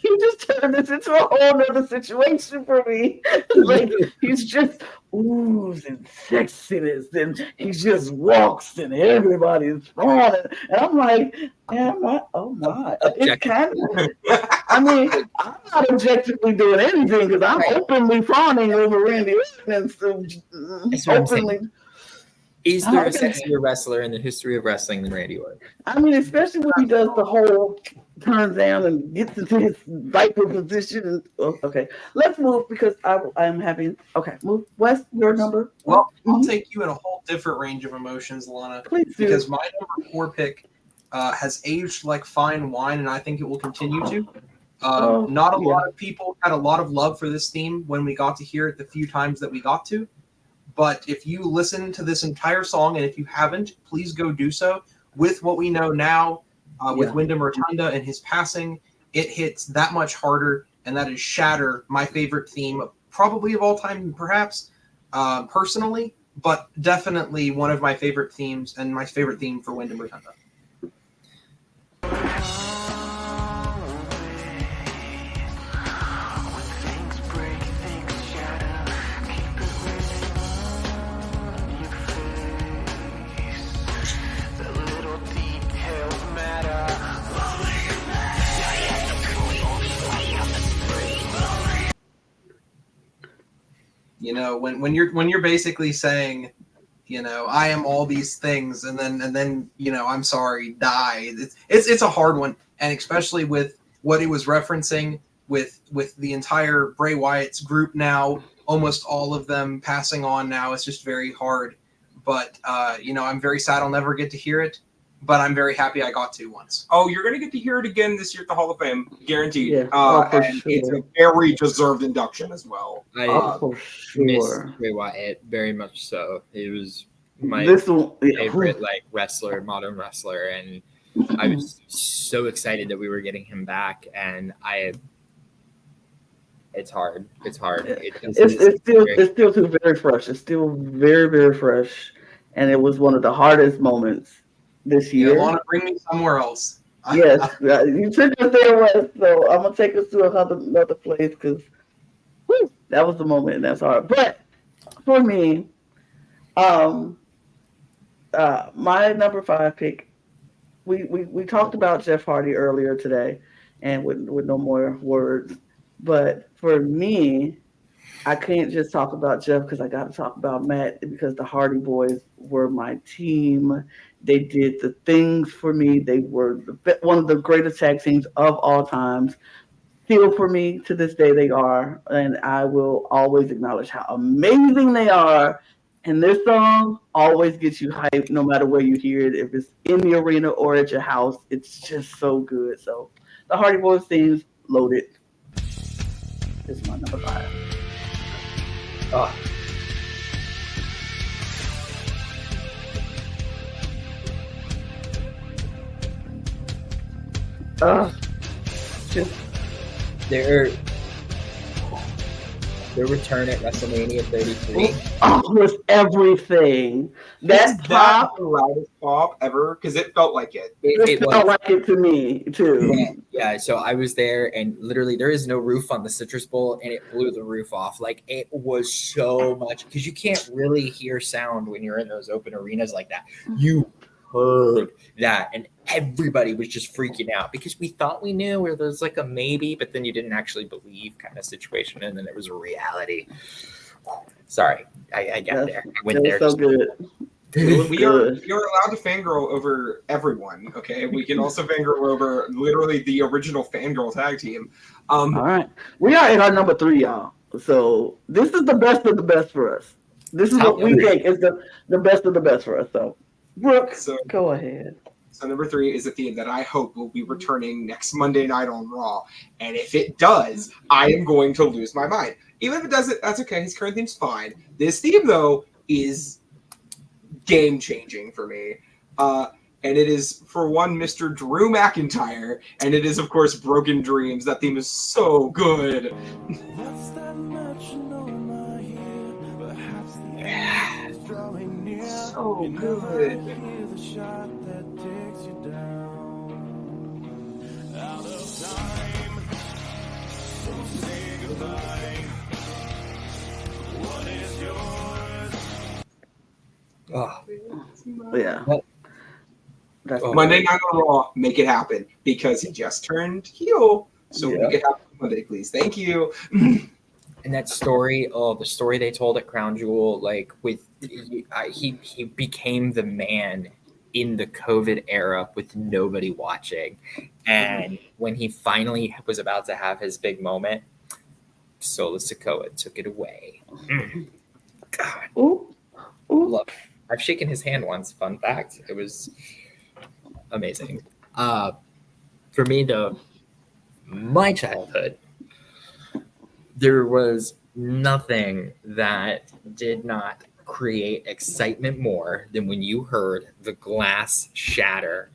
You just turned this into a whole nother situation for me. Like, he's just oozing sexiness, and he just walks, and everybody's fawning. And I'm like, oh my. It's kind of, I mean, I'm not objectively doing anything because I'm openly fawning over Randy Orton and so openly. Is there a sexier wrestler in the history of wrestling than Randy Orton? I mean, especially when he does the whole turns down and gets into his viper position. Okay, let's move because I'm having. Okay, move. Wes, your number. Well, I'll take you in a whole different range of emotions, Lana. Please do. Because my number 4 pick has aged like fine wine, and I think it will continue to. Not a lot of people had a lot of love for this theme when we got to hear it the few times that we got to. But if you listen to this entire song, and if you haven't, please go do so. With what we know now, with Wyndham Rotunda and his passing, it hits that much harder, and that is Shatter, my favorite theme, probably of all time, perhaps, personally, but definitely one of my favorite themes, and my favorite theme for Wyndham Rotunda. You know, when you're basically saying, I am all these things, and then I'm sorry, die. It's a hard one, and especially with what he was referencing with the entire Bray Wyatt's group now, almost all of them passing on now. It's just very hard. But I'm very sad I'll never get to hear it. But I'm very happy I got to once. Oh, you're going to get to hear it again this year at the Hall of Fame, guaranteed. Yeah. And it's a very deserved induction as well. For Miss sure. Bray Wyatt very much so. He was my favorite wrestler, modern wrestler, and I was so excited that we were getting him back. And it's hard. It's still too very fresh. It's still very, very fresh, and it was one of the hardest moments this year. You want to bring me somewhere else? Yes, you took us there, West. So I'm gonna take us to another place because that was the moment, and that's hard. But for me, my number 5 pick. We talked about Jeff Hardy earlier today, and with no more words. But for me, I can't just talk about Jeff because I got to talk about Matt because the Hardy Boys were my team. They did the things for me. They were one of the greatest tag teams of all times. Still, for me, to this day, they are. And I will always acknowledge how amazing they are. And this song always gets you hyped no matter where you hear it. If it's in the arena or at your house, it's just so good. So the Hardy Boys themes, loaded. is my number 5. Oh, Just their return at WrestleMania 33. was everything. That Is pop, the loudest pop ever? Because it felt like it. it was. felt like it to me too. Yeah, so I was there, and literally there is no roof on the Citrus Bowl, and it blew the roof off. Like, it was so much, because you can't really hear sound when you're in those open arenas like that. You heard that, and everybody was just freaking out because we thought we knew, where there's like a maybe, but then you didn't actually believe kind of situation, and then it was a reality. Sorry, I got there. I went there. So good. We are allowed to fangirl over everyone, okay? We can also fangirl over literally the original fangirl tag team. All right. We are in our number 3, y'all. So this is the best of the best for us. This is what we think is the best of the best for us. So, Brook, go ahead. So number 3 is a theme that I hope will be returning next Monday night on Raw. And if it does, I am going to lose my mind. Even if it doesn't, that's okay. His current theme's fine. This theme, though, is game-changing for me. And it is, for one, Mr. Drew McIntyre. And it is, of course, Broken Dreams. That theme is so good. So good. Oh, Yeah. That's Monday Night on Raw, make it happen, because he just turned heel. So make it happen Monday, please. Thank you. and that story, the story they told at Crown Jewel, like he became the man in the COVID era with nobody watching, and when he finally was about to have his big moment, Solo Sikoa took it away. God, Ooh. love. I've shaken his hand once. Fun fact. It was amazing. For me, though, my childhood, there was nothing that did not create excitement more than when you heard the glass shatter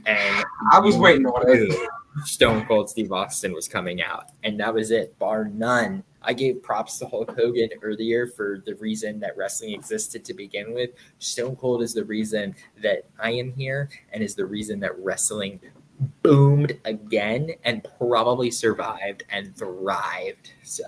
and I was waiting on it. Stone Cold Steve Austin was coming out, and that was it, bar none. I gave props to Hulk Hogan earlier for the reason that wrestling existed to begin with. Stone Cold is the reason that I am here, and is the reason that wrestling boomed again and probably survived and thrived. So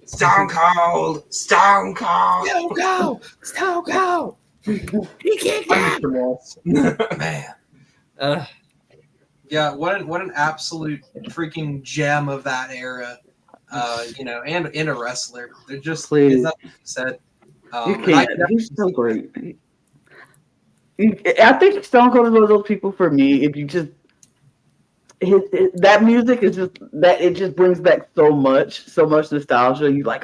Stone Cold. Stone Cold. Stone Cold. He kicked Man. out. Yeah, what an absolute freaking gem of that era. And a wrestler. They're just Please. is nothing said. You and I can't. can He's so great. I think Stone Cold is one of those people for me. If you just that music is just that it just brings back so much nostalgia. You like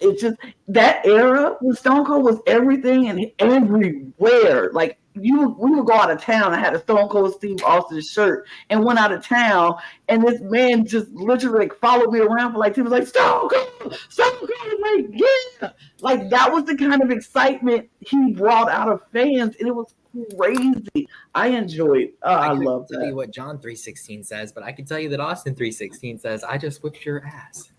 it's just that era when Stone Cold was everything and everywhere. Like we would go out of town. I had a Stone Cold Steve Austin shirt and went out of town, and this man just literally like followed me around for like he was like Stone Cold, like yeah, like that was the kind of excitement he brought out of fans, and it was crazy. I enjoyed. I love tell you that. what John 3:16 says, but I can tell you that Austin 3:16 says, "I just whipped your ass."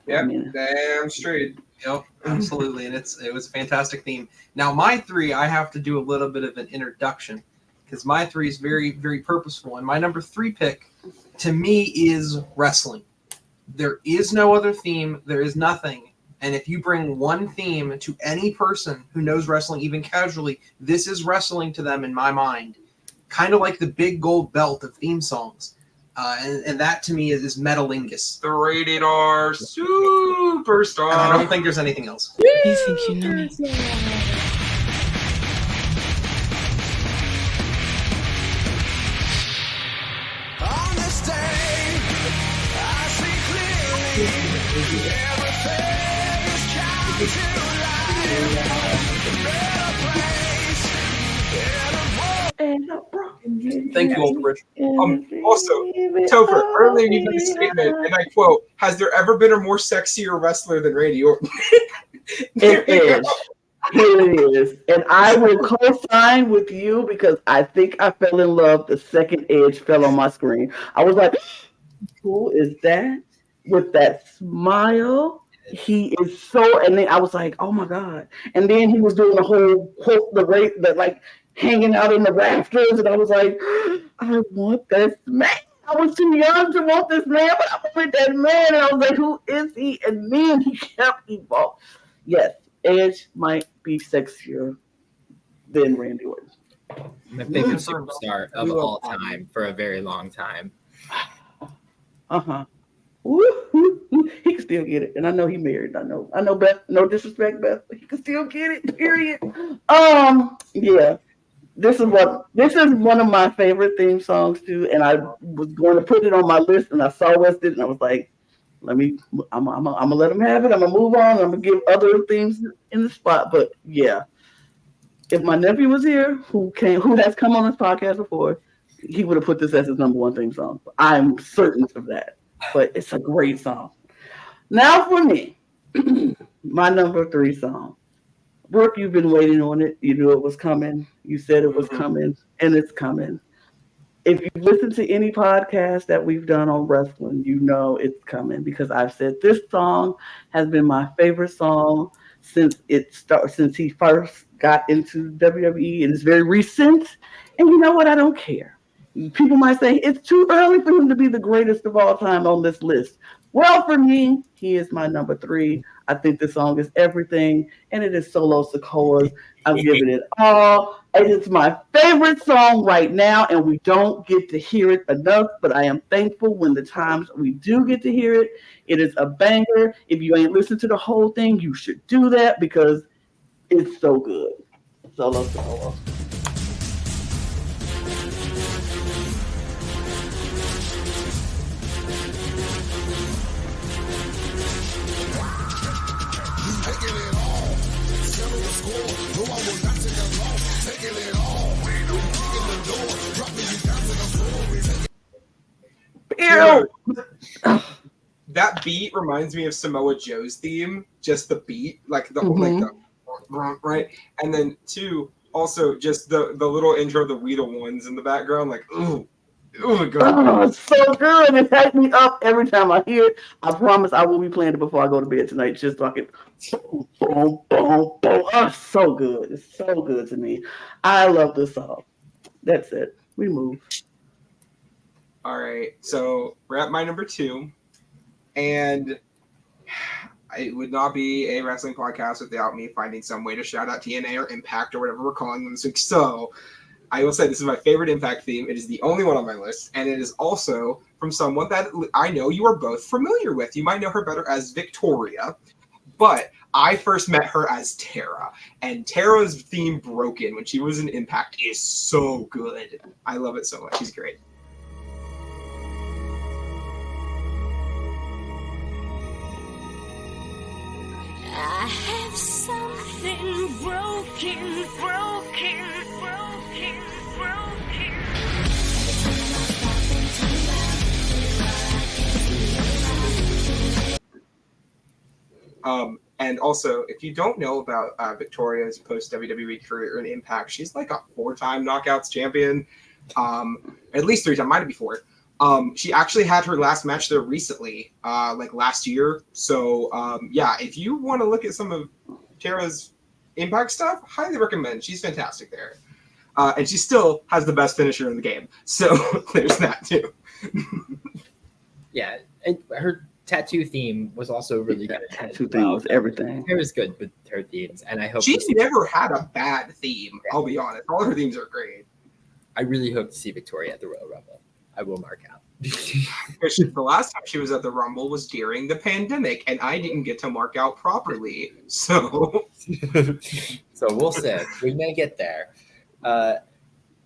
Yeah, damn straight. Yep, absolutely, and it was a fantastic theme. Now, my 3, I have to do a little bit of an introduction because my 3 is very, very purposeful, and my number 3 pick to me is wrestling. There is no other theme. There is nothing. And if you bring one theme to any person who knows wrestling, even casually, this is wrestling to them in my mind. Kind of like the big gold belt of theme songs. And that to me is Metalingus. The rated R superstar. And I don't think there's anything else. You think you know me? Thank you, Old Bridge. Also, Topher, earlier you made a statement, and I quote, "Has there ever been a more sexier wrestler than Randy Orton?" It is. It is. And I will co-sign with you because I think I fell in love the second Edge fell on my screen. I was like, who is that? With that smile. He is so, and then I was like, oh my God. And then he was doing the whole quote, the rate that like hanging out in the rafters, and I was like, I want this man. I was too young to want this man, but I wanted that man, and I was like, who is he? And then he kept evolving. Yes, Edge might be sexier than Randy Orton. My favorite superstar of all time for a very long time. Uh-huh. He can still get it, and I know he married. I know. Beth. No disrespect, Beth, but he can still get it. Period. Yeah. This is one of my favorite theme songs too, and I was going to put it on my list, and I saw Wested, and I was like, I'm gonna let him have it. I'm gonna move on. I'm gonna give other things in the spot. But yeah, if my nephew was here, who has come on this podcast before, he would have put this as his number one theme song. I'm certain of that. But it's a great song. Now for me, my number 3 song. Brook, you've been waiting on it. You knew it was coming. You said it was coming, and it's coming. If you listen to any podcast that we've done on wrestling, you know it's coming because I've said this song has been my favorite song since he first got into WWE, and it's very recent. And you know what? I don't care. People might say it's too early for him to be the greatest of all time on this list. Well, for me, he is my number 3. I think this song is everything, and it is Solo Sikoa's. I'm giving it all. And it's my favorite song right now, and we don't get to hear it enough, but I am thankful when the times we do get to hear it. It is a banger. If you ain't listened to the whole thing, you should do that because it's so good. Solo Sikoa. That beat reminds me of Samoa Joe's theme. Just the beat, like the right, and then 2, also just the little intro of the We the Ones in the background, like ooh, oh God. Oh, it's so good. It takes me up every time I hear it. I promise I will be playing it before I go to bed tonight. Just so I can boom, boom, boom, boom. Oh, it's so good. It's so good to me. I love this song. That's it. We move. All right, so we're at my number 2, and it would not be a wrestling podcast without me finding some way to shout out TNA or Impact or whatever we're calling them this week. So I will say this is my favorite Impact theme. It is the only one on my list, and it is also from someone that I know you are both familiar with. You might know her better as Victoria, but I first met her as Tara, and Tara's theme Broken when she was in Impact is so good. I love it so much. She's great. I have something broken. And also, if you don't know about Victoria's post WWE career in Impact, she's like a 4-time Knockouts champion, at least 3 times, might be 4. She actually had her last match there recently, like last year. So yeah, if you want to look at some of Tara's Impact stuff, highly recommend. She's fantastic there, and she still has the best finisher in the game. So there's that too. Yeah, and her tattoo theme was also really good. Tattoo theme was everything. It was good with her themes, and I hope She's never had a bad theme. I'll be honest, all her themes are great. I really hope to see Victoria at the Royal Rumble. I will mark out. Because the last time she was at the Rumble was during the pandemic, and I didn't get to mark out properly. So we'll see. We may get there.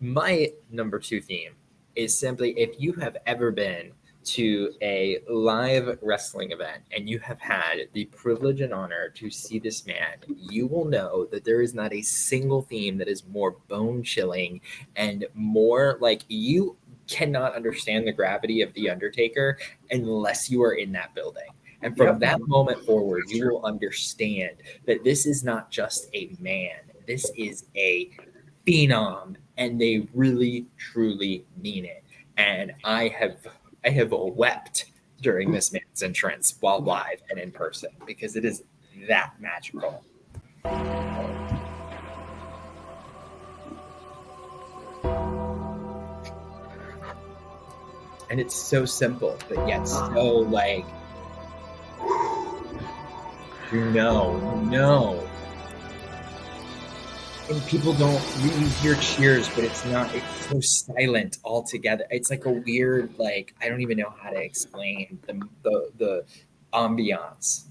My number 2 theme is simply if you have ever been to a live wrestling event and you have had the privilege and honor to see this man, you will know that there is not a single theme that is more bone chilling and more like you cannot understand the gravity of The Undertaker unless you are in that building. And from that moment forward, you will understand that this is not just a man. This is a phenom, and they really, truly mean it. And I have wept during this man's entrance while live and in person because it is that magical. And it's so simple, but yet so like, you know. And people don't really hear cheers, but it's so silent altogether. It's like a weird, like, I don't even know how to explain the ambiance.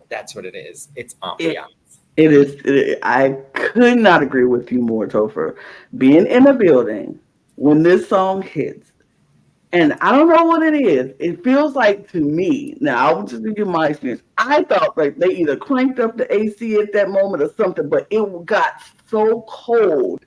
That's what it is. It's ambiance. It is. I could not agree with you more, Topher. Being in a building when this song hits, and I don't know what it is. It feels like to me, now I will just give you my experience. I thought like they either cranked up the AC at that moment or something, but it got so cold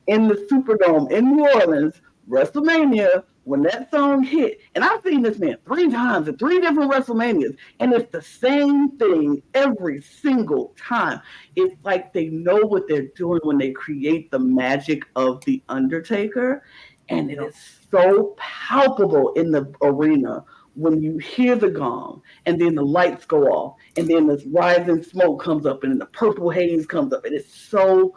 in the Superdome in New Orleans, WrestleMania, when that song hit. And I've seen this man 3 times at 3 different WrestleManias, and it's the same thing every single time. It's like they know what they're doing when they create the magic of The Undertaker. And it is so palpable in the arena when you hear the gong and then the lights go off and then this rising smoke comes up and then the purple haze comes up. And it's so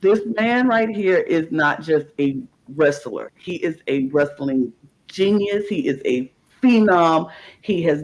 this man right here is not just a wrestler. He is a wrestling genius. He is a phenom. He's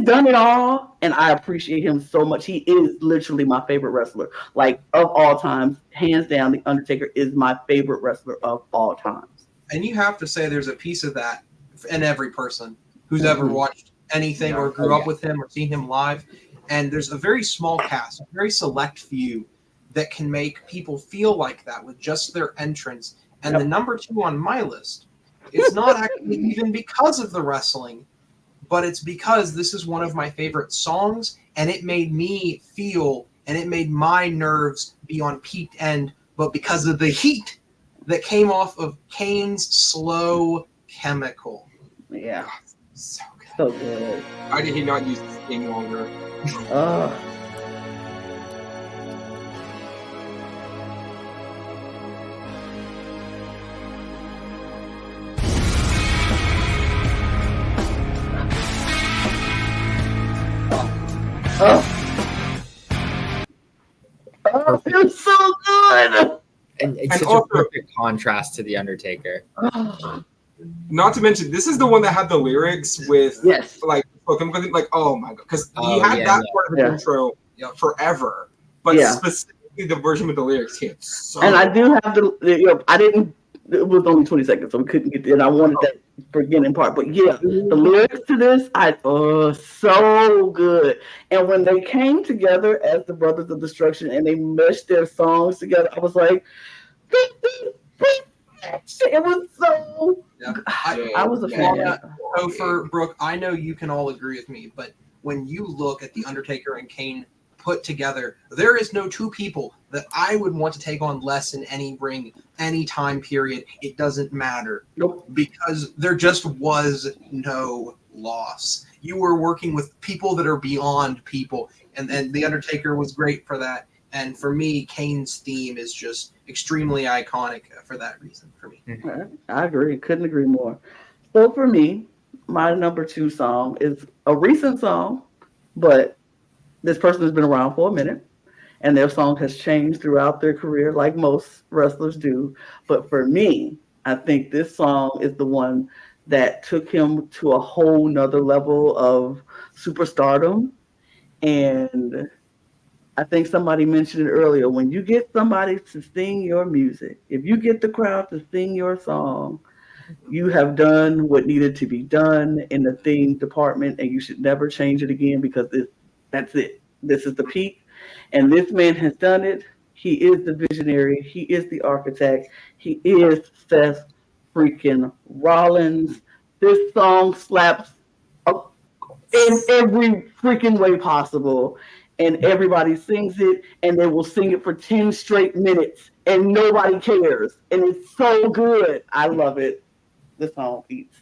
done it all, and I appreciate him so much. He is literally my favorite wrestler, like of all times, hands down. The Undertaker is my favorite wrestler of all times. And you have to say there's a piece of that in every person who's ever watched anything or grew up with him or seen him live. And there's a very small cast, a very select few that can make people feel like that with just their entrance. And the number 2 on my list, it's not actually even because of the wrestling, but it's because this is one of my favorite songs, and it made me feel, and it made my nerves be on peak end, but because of the heat that came off of Kane's Slow Chemical. Yeah. So good. So good. Why did he not use this thing longer? Oh, it's so good. And it's And such also- a perfect contrast to The Undertaker. Not to mention, this is the one that had the lyrics with Yes. like oh my god, because he Oh, had yeah, that yeah. part of the intro forever, but Yeah. specifically the version with the lyrics hits. So And I do have it was only 20 seconds, so we couldn't get there. And I wanted that beginning part. But yeah, the lyrics to this, so good. And when they came together as the Brothers of Destruction and they meshed their songs together, I was like, it was so. Yeah. I was a fan. So for Brooke, I know you can all agree with me, but when you look at The Undertaker and Kane put together, there is no 2 people that I would want to take on less in any ring, any time period. It doesn't matter. Nope. Because there just was no loss. You were working with people that are beyond people, and The Undertaker was great for that. And for me, Kane's theme is just extremely iconic for that reason for me. I agree. Couldn't agree more. So for me, my number 2 song is a recent song, but this person has been around for a minute, and their song has changed throughout their career, like most wrestlers do. But for me, I think this song is the one that took him to a whole nother level of superstardom. And I think somebody mentioned it earlier. When you get somebody to sing your music, if you get the crowd to sing your song, you have done what needed to be done in the theme department, and you should never change it again because that's it. This is the peak, and this man has done it. He is the visionary. He is the architect. He is Seth freaking Rollins. This song slaps in every freaking way possible, and everybody sings it, and they will sing it for 10 straight minutes, and nobody cares, and it's so good. I love it. This song eats.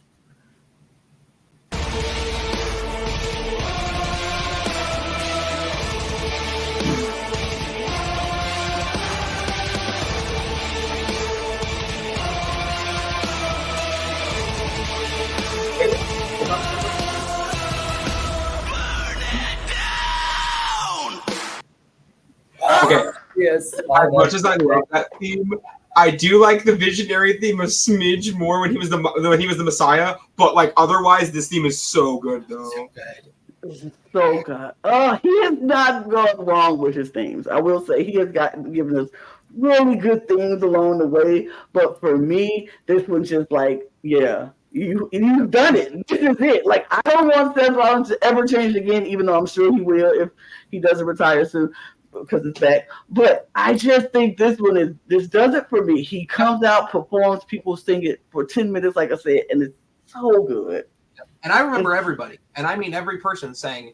Okay. Yes. As much as I love that theme, I do like the Visionary theme a smidge more when he was the Messiah. But like otherwise, this theme is so good though. So good. So good. He has not gone wrong with his themes. I will say he has given us really good themes along the way. But for me, this one's just like, yeah, you've done it. This is it. Like, I don't want Seth Rollins to ever change again, even though I'm sure he will if he doesn't retire soon, because it's back. But I just think this does it for me. He comes out, performs, people sing it for 10 minutes, like I said, and it's so good. And I remember everybody, and I mean every person saying,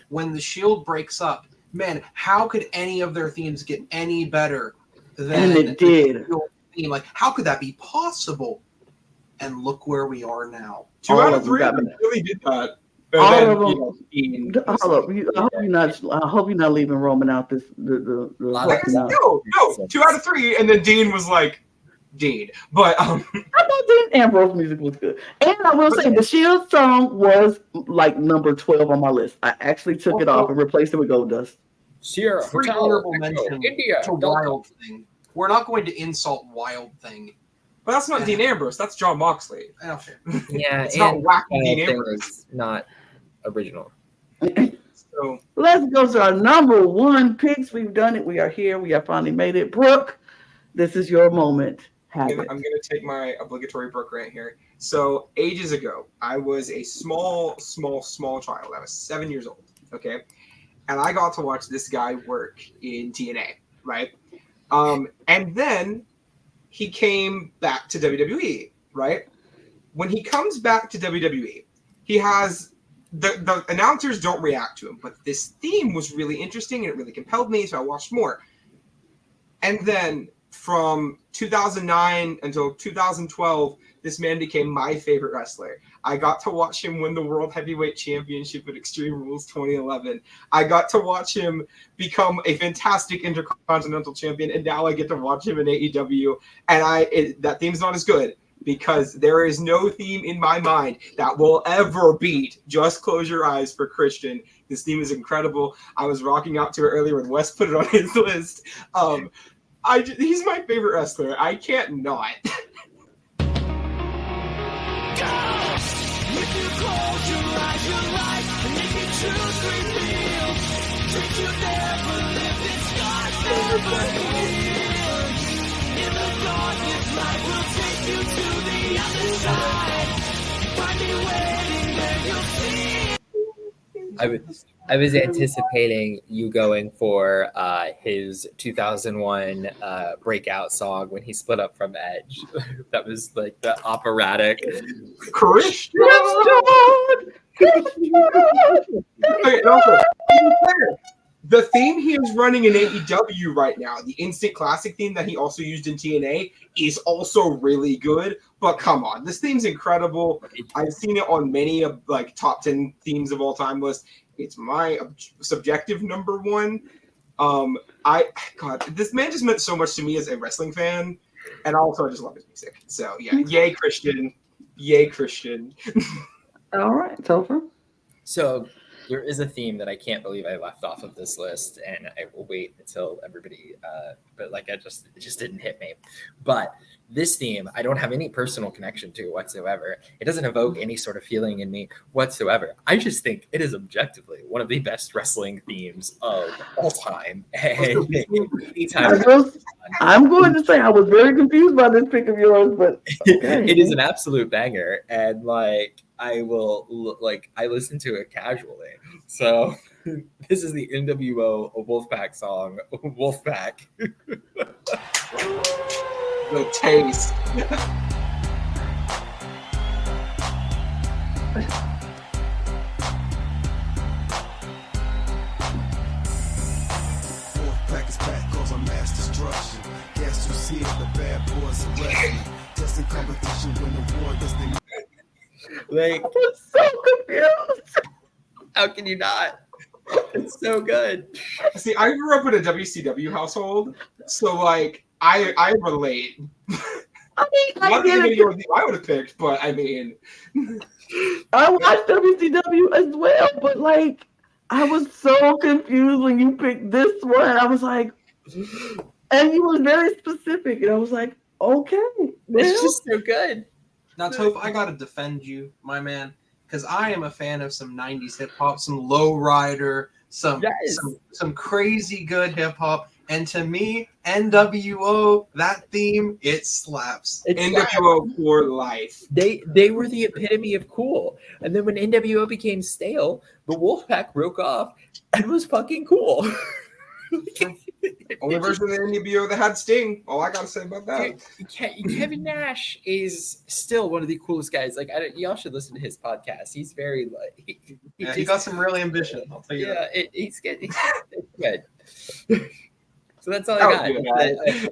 when the Shield breaks up, man, how could any of their themes get any better than And it did. the Shield theme? Like, how could that be possible? And look where we are now. 2 All out of of them 3 got me. really did that. All And of then, them. Dean I hope you're not leaving Roman out this. Like, no, 2 out of 3, and then Dean was like, Dean. But I thought Dean Ambrose music was good, and I will say the Shield song was like number 12 on my list. I actually took it off and replaced it with Gold Dust. Sierra, Free Hotel, honorable Echo, mention India, to Wild Thing. We're not going to insult Wild Thing. but that's not Dean Ambrose. That's John Moxley. Oh, shit. Yeah, It's not and wacky Dean thing Ambrose. was not original. So Let's go to our number 1 picks. We've done it. We are here. We have finally made it. Brooke, this is your moment. Have I'm it. going to take my obligatory Brook rant here. So ages ago, I was a small child. I was 7 years old. Okay. And I got to watch this guy work in TNA, right? And then he came back to WWE, right? When he comes back to WWE, he has the announcers don't react to him, but this theme was really interesting and it really compelled me, so I watched more. And then from 2009 until 2012, this man became my favorite wrestler. I got to watch him win the World Heavyweight Championship at Extreme Rules 2011. I got to watch him become a fantastic Intercontinental Champion, and now I get to watch him in AEW. And that theme's not as good, because there is no theme in my mind that will ever beat Just Close Your Eyes for Christian. This theme is incredible. I was rocking out to it earlier when Wes put it on his list. He's my favorite wrestler. I can't not. If you close your eyes, your life, and if you choose reveal, since you never lived, it's scars never healed. In the darkness, light will take you to the other side. Find me waiting there, you'll see. I was anticipating you going for his 2001 breakout song when he split up from Edge. That was like the operatic. Christian! Okay, also, the theme he is running in AEW right now, the Instant Classic theme that he also used in TNA, is also really good. But come on, this theme's incredible. I've seen it on many of like top 10 themes of all time lists. It's my subjective number 1. This man just meant so much to me as a wrestling fan, and also I just love his music. So yeah, yay Christian, yay Christian. All right, Topher. So there is a theme that I can't believe I left off of this list, and I will wait until everybody. But like it just didn't hit me. But this theme, I don't have any personal connection to whatsoever. It doesn't evoke any sort of feeling in me whatsoever. I just think it is objectively one of the best wrestling themes of all time. And anytime I'm going to say I was very confused by this pick of yours, but okay. It is an absolute banger, and like I listen to it casually. So this is the NWO Wolfpack song, Wolfpack. The taste. Wolfpack is back, cause I'm mass destruction. Guess who's here? The bad boys of wrestling. Just in competition when the war does they Like, I'm so confused. how can you not? It's so good. See, I grew up in a WCW household, so like I relate. I mean, I Not get even it. your team I would have picked, but I mean, I watched WCW as well, but like, I was so confused when you picked this one. I was like, and you were very specific, and I was like, okay, It's well, just so good. Now, Toph, I gotta defend you, my man, because I am a fan of some '90s hip hop, some lowrider, some crazy good hip hop, and to me, NWO, that theme, it slaps. It's NWO for life. They were the epitome of cool. And then when NWO became stale, the Wolfpack broke off and was fucking cool. Only version of the NWO that had Sting. All I gotta say about that. Kevin Nash is still one of the coolest guys. Like, y'all should listen to his podcast. He's very like He got some real ambition, I'll tell you that. He's good. It's good. So that's all I got.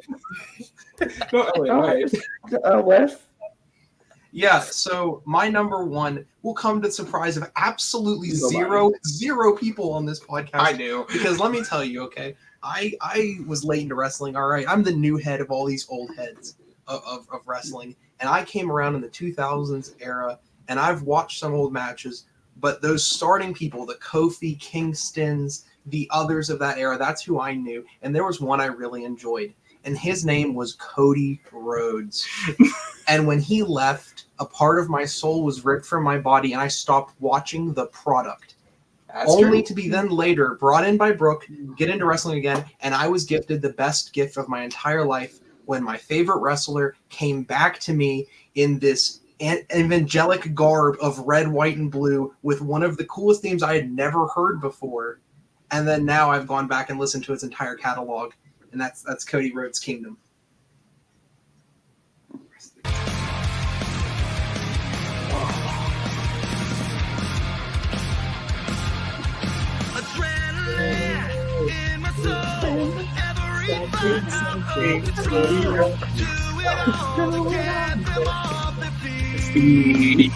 No, wait. Wes. Yeah, so my number one will come to the surprise of absolutely Nobody. zero people on this podcast. I knew. Because let me tell you, okay, I was late into wrestling. All right, I'm the new head of all these old heads of wrestling, and I came around in the 2000s era, and I've watched some old matches, but those starting people, the Kofi Kingstons, the others of that era, that's who I knew, and there was one I really enjoyed, and his name was Cody Rhodes. And when he left, a part of my soul was ripped from my body, and I stopped watching the product. That's Only true. to be then later brought in by Brook, get into wrestling again, and I was gifted the best gift of my entire life when my favorite wrestler came back to me in this evangelic garb of red, white, and blue with one of the coolest themes I had never heard before. And then now I've gone back and listened to his entire catalog, and that's Cody Rhodes' Kingdom. Adrenaline in my soul. Every fight I control. Do it all to get them off their feet.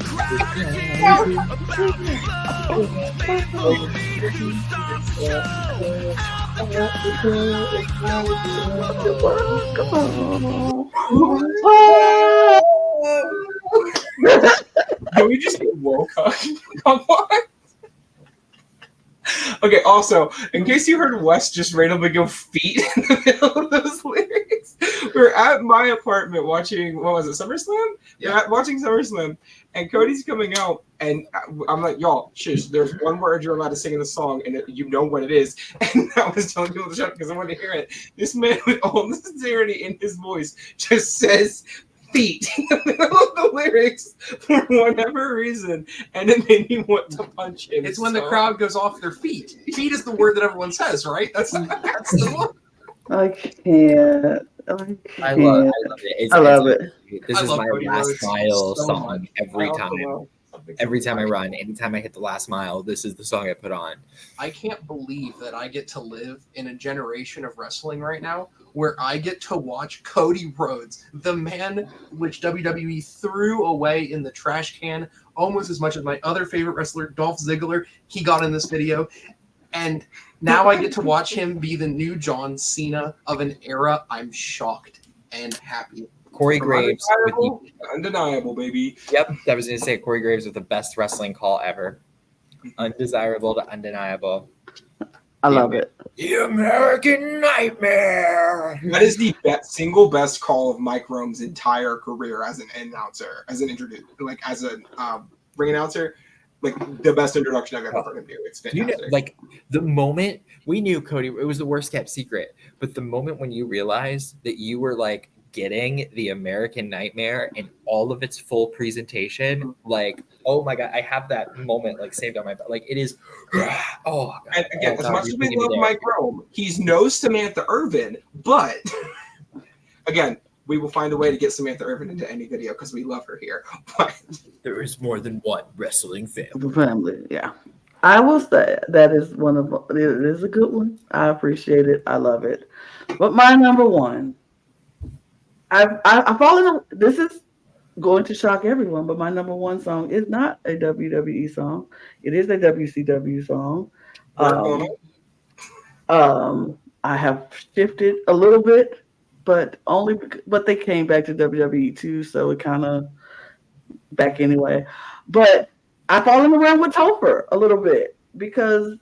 Crowd is here about to blow. Wait for me to start the show. Out Can we just get woke up? Come on. Okay, also, in case you heard Wes just randomly go feet in the middle of those lyrics, we're at my apartment watching, what was it, SummerSlam? Yeah, watching SummerSlam, and Cody's coming out, and I'm like, y'all, shush, there's one word you're allowed to sing in the song, and you know what it is. And I was telling people to shut up because I wanted to hear it. This man, with all the sincerity in his voice, just says feet in the middle of the lyrics for whatever reason, and it made me want to punch him. It's when the crowd goes off their feet. Feet is the word that everyone says, right? That's the one. I can't. I love it. I love it. This I is love my Cody last Rhodes mile so song much. every time. Every time I run, anytime I hit the last mile, this is the song I put on. I can't believe that I get to live in a generation of wrestling right now where I get to watch Cody Rhodes, the man which WWE threw away in the trash can almost as much as my other favorite wrestler, Dolph Ziggler. He got in this video. And now I get to watch him be the new John Cena of an era. I'm shocked and happy. Corey Graves. With the, Undeniable, baby. yep, I was going to say Corey Graves with the best wrestling call ever. Undesirable to undeniable. I love it. The American Nightmare. That is the single best call of Mike Rome's entire career as an announcer, as an as a ring announcer. Like the best introduction I've ever heard him do. It's You know, fantastic. like the moment we knew Cody, it was the worst kept secret. But the moment when you realized that you were like getting the American Nightmare in all of its full presentation, like, oh my god, I have that moment like saved on my like it is. Oh god. And again, Oh, as God, much you're as we taking me love there. Mike Rome, he's no Samantha Irvin, but again, we will find a way to get Samantha Irvin into any video because we love her here. But There is more than one wrestling family. The family, yeah. I will say that is it is a good one. I appreciate it. I love it. But my number one, I've fallen. This is going to shock everyone, but my number one song is not a WWE song. It is a WCW song. I have shifted a little bit, but they came back to WWE too, so it kind of back anyway. But I've fallen around with Topher a little bit because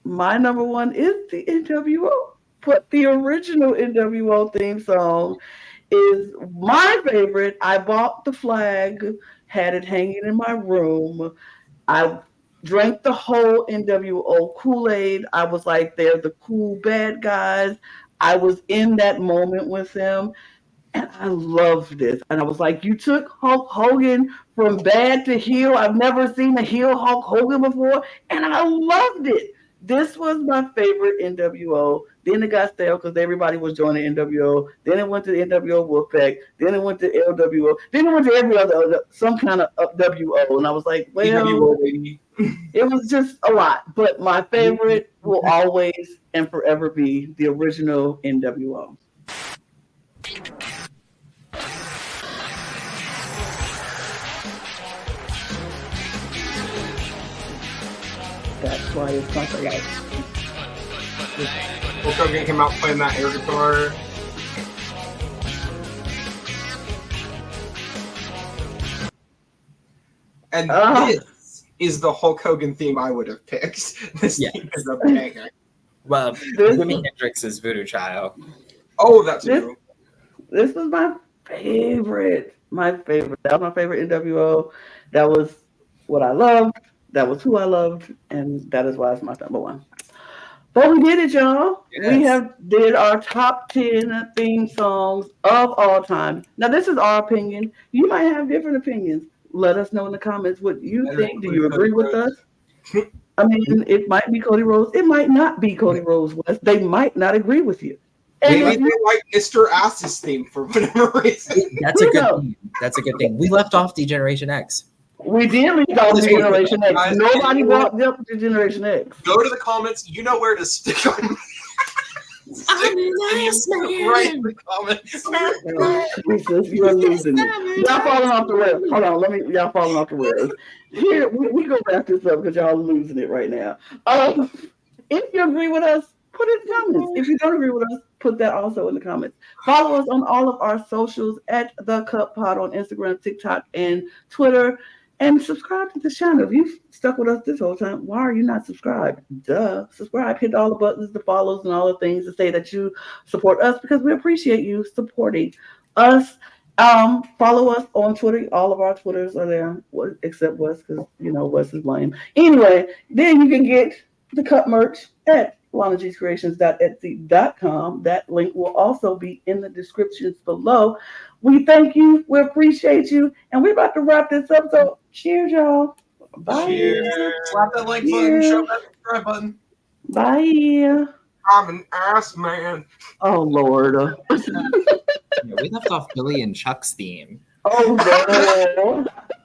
my number one is the NWO. But the original NWO theme song is my favorite. I bought the flag, had it hanging in my room. I drank the whole NWO Kool-Aid. I was like, they're the cool bad guys. I was in that moment with them. And I loved this. And I was like, you took Hulk Hogan from bad to heel. I've never seen a heel Hulk Hogan before. And I loved it. This was my favorite NWO. Then it got stale because everybody was joining NWO. Then it went to NWO Wolfpack. Then it went to LWO. Then it went to every other, some kind of WO. And I was like, well, it was just a lot. But my favorite will always and forever be the original NWO. That's why it's my favorite. Hulk Hogan came out playing that air guitar. And this is the Hulk Hogan theme I would have picked. This theme is a banger. Well, Jimi Hendrix's Voodoo Child. Oh, that's true. This was my favorite. My favorite. That was my favorite NWO. That was what I loved. That was who I loved, and that is why it's my number one. But we did it, y'all. Yes. We did our top 10 theme songs of all time. Now, this is our opinion. You might have different opinions. Let us know in the comments what you think. Do you agree with us? I mean, it might be Cody Rhodes. It might not be Cody Rhodes. West. They might not agree with you. Maybe they like Mr. Ass's theme for whatever reason. That's a good thing. That's a good thing. We left off D-Generation X. We did leave off Generation X. Guys, Nobody brought up to Generation X. Go to the comments. You know where to stick on. I'm last man. Right in the comments. Jesus, you're losing it. Y'all falling off the rails. Hold on, y'all falling off the rails. Here, we go back this up because y'all losing it right now. If you agree with us, put it in the comments. If you don't agree with us, put that also in the comments. Follow us on all of our socials at The Cup Pod on Instagram, TikTok, and Twitter. And subscribe to the channel. If you've stuck with us this whole time, why are you not subscribed? Duh. Subscribe, hit all the buttons, the follows, and all the things to say that you support us because we appreciate you supporting us. Follow us on Twitter. All of our Twitters are there, except Wes, because, Wes is lame. Anyway, then you can get the cup merch at LanaGsCreations.etsy.com. That link will also be in the descriptions below. We thank you. We appreciate you. And we're about to wrap this up. So cheers, y'all. Bye. Cheers. Slap that like button. Show that subscribe button. Bye. I'm an ass man. Oh, Lord. We left off Billy and Chuck's theme. Oh, no.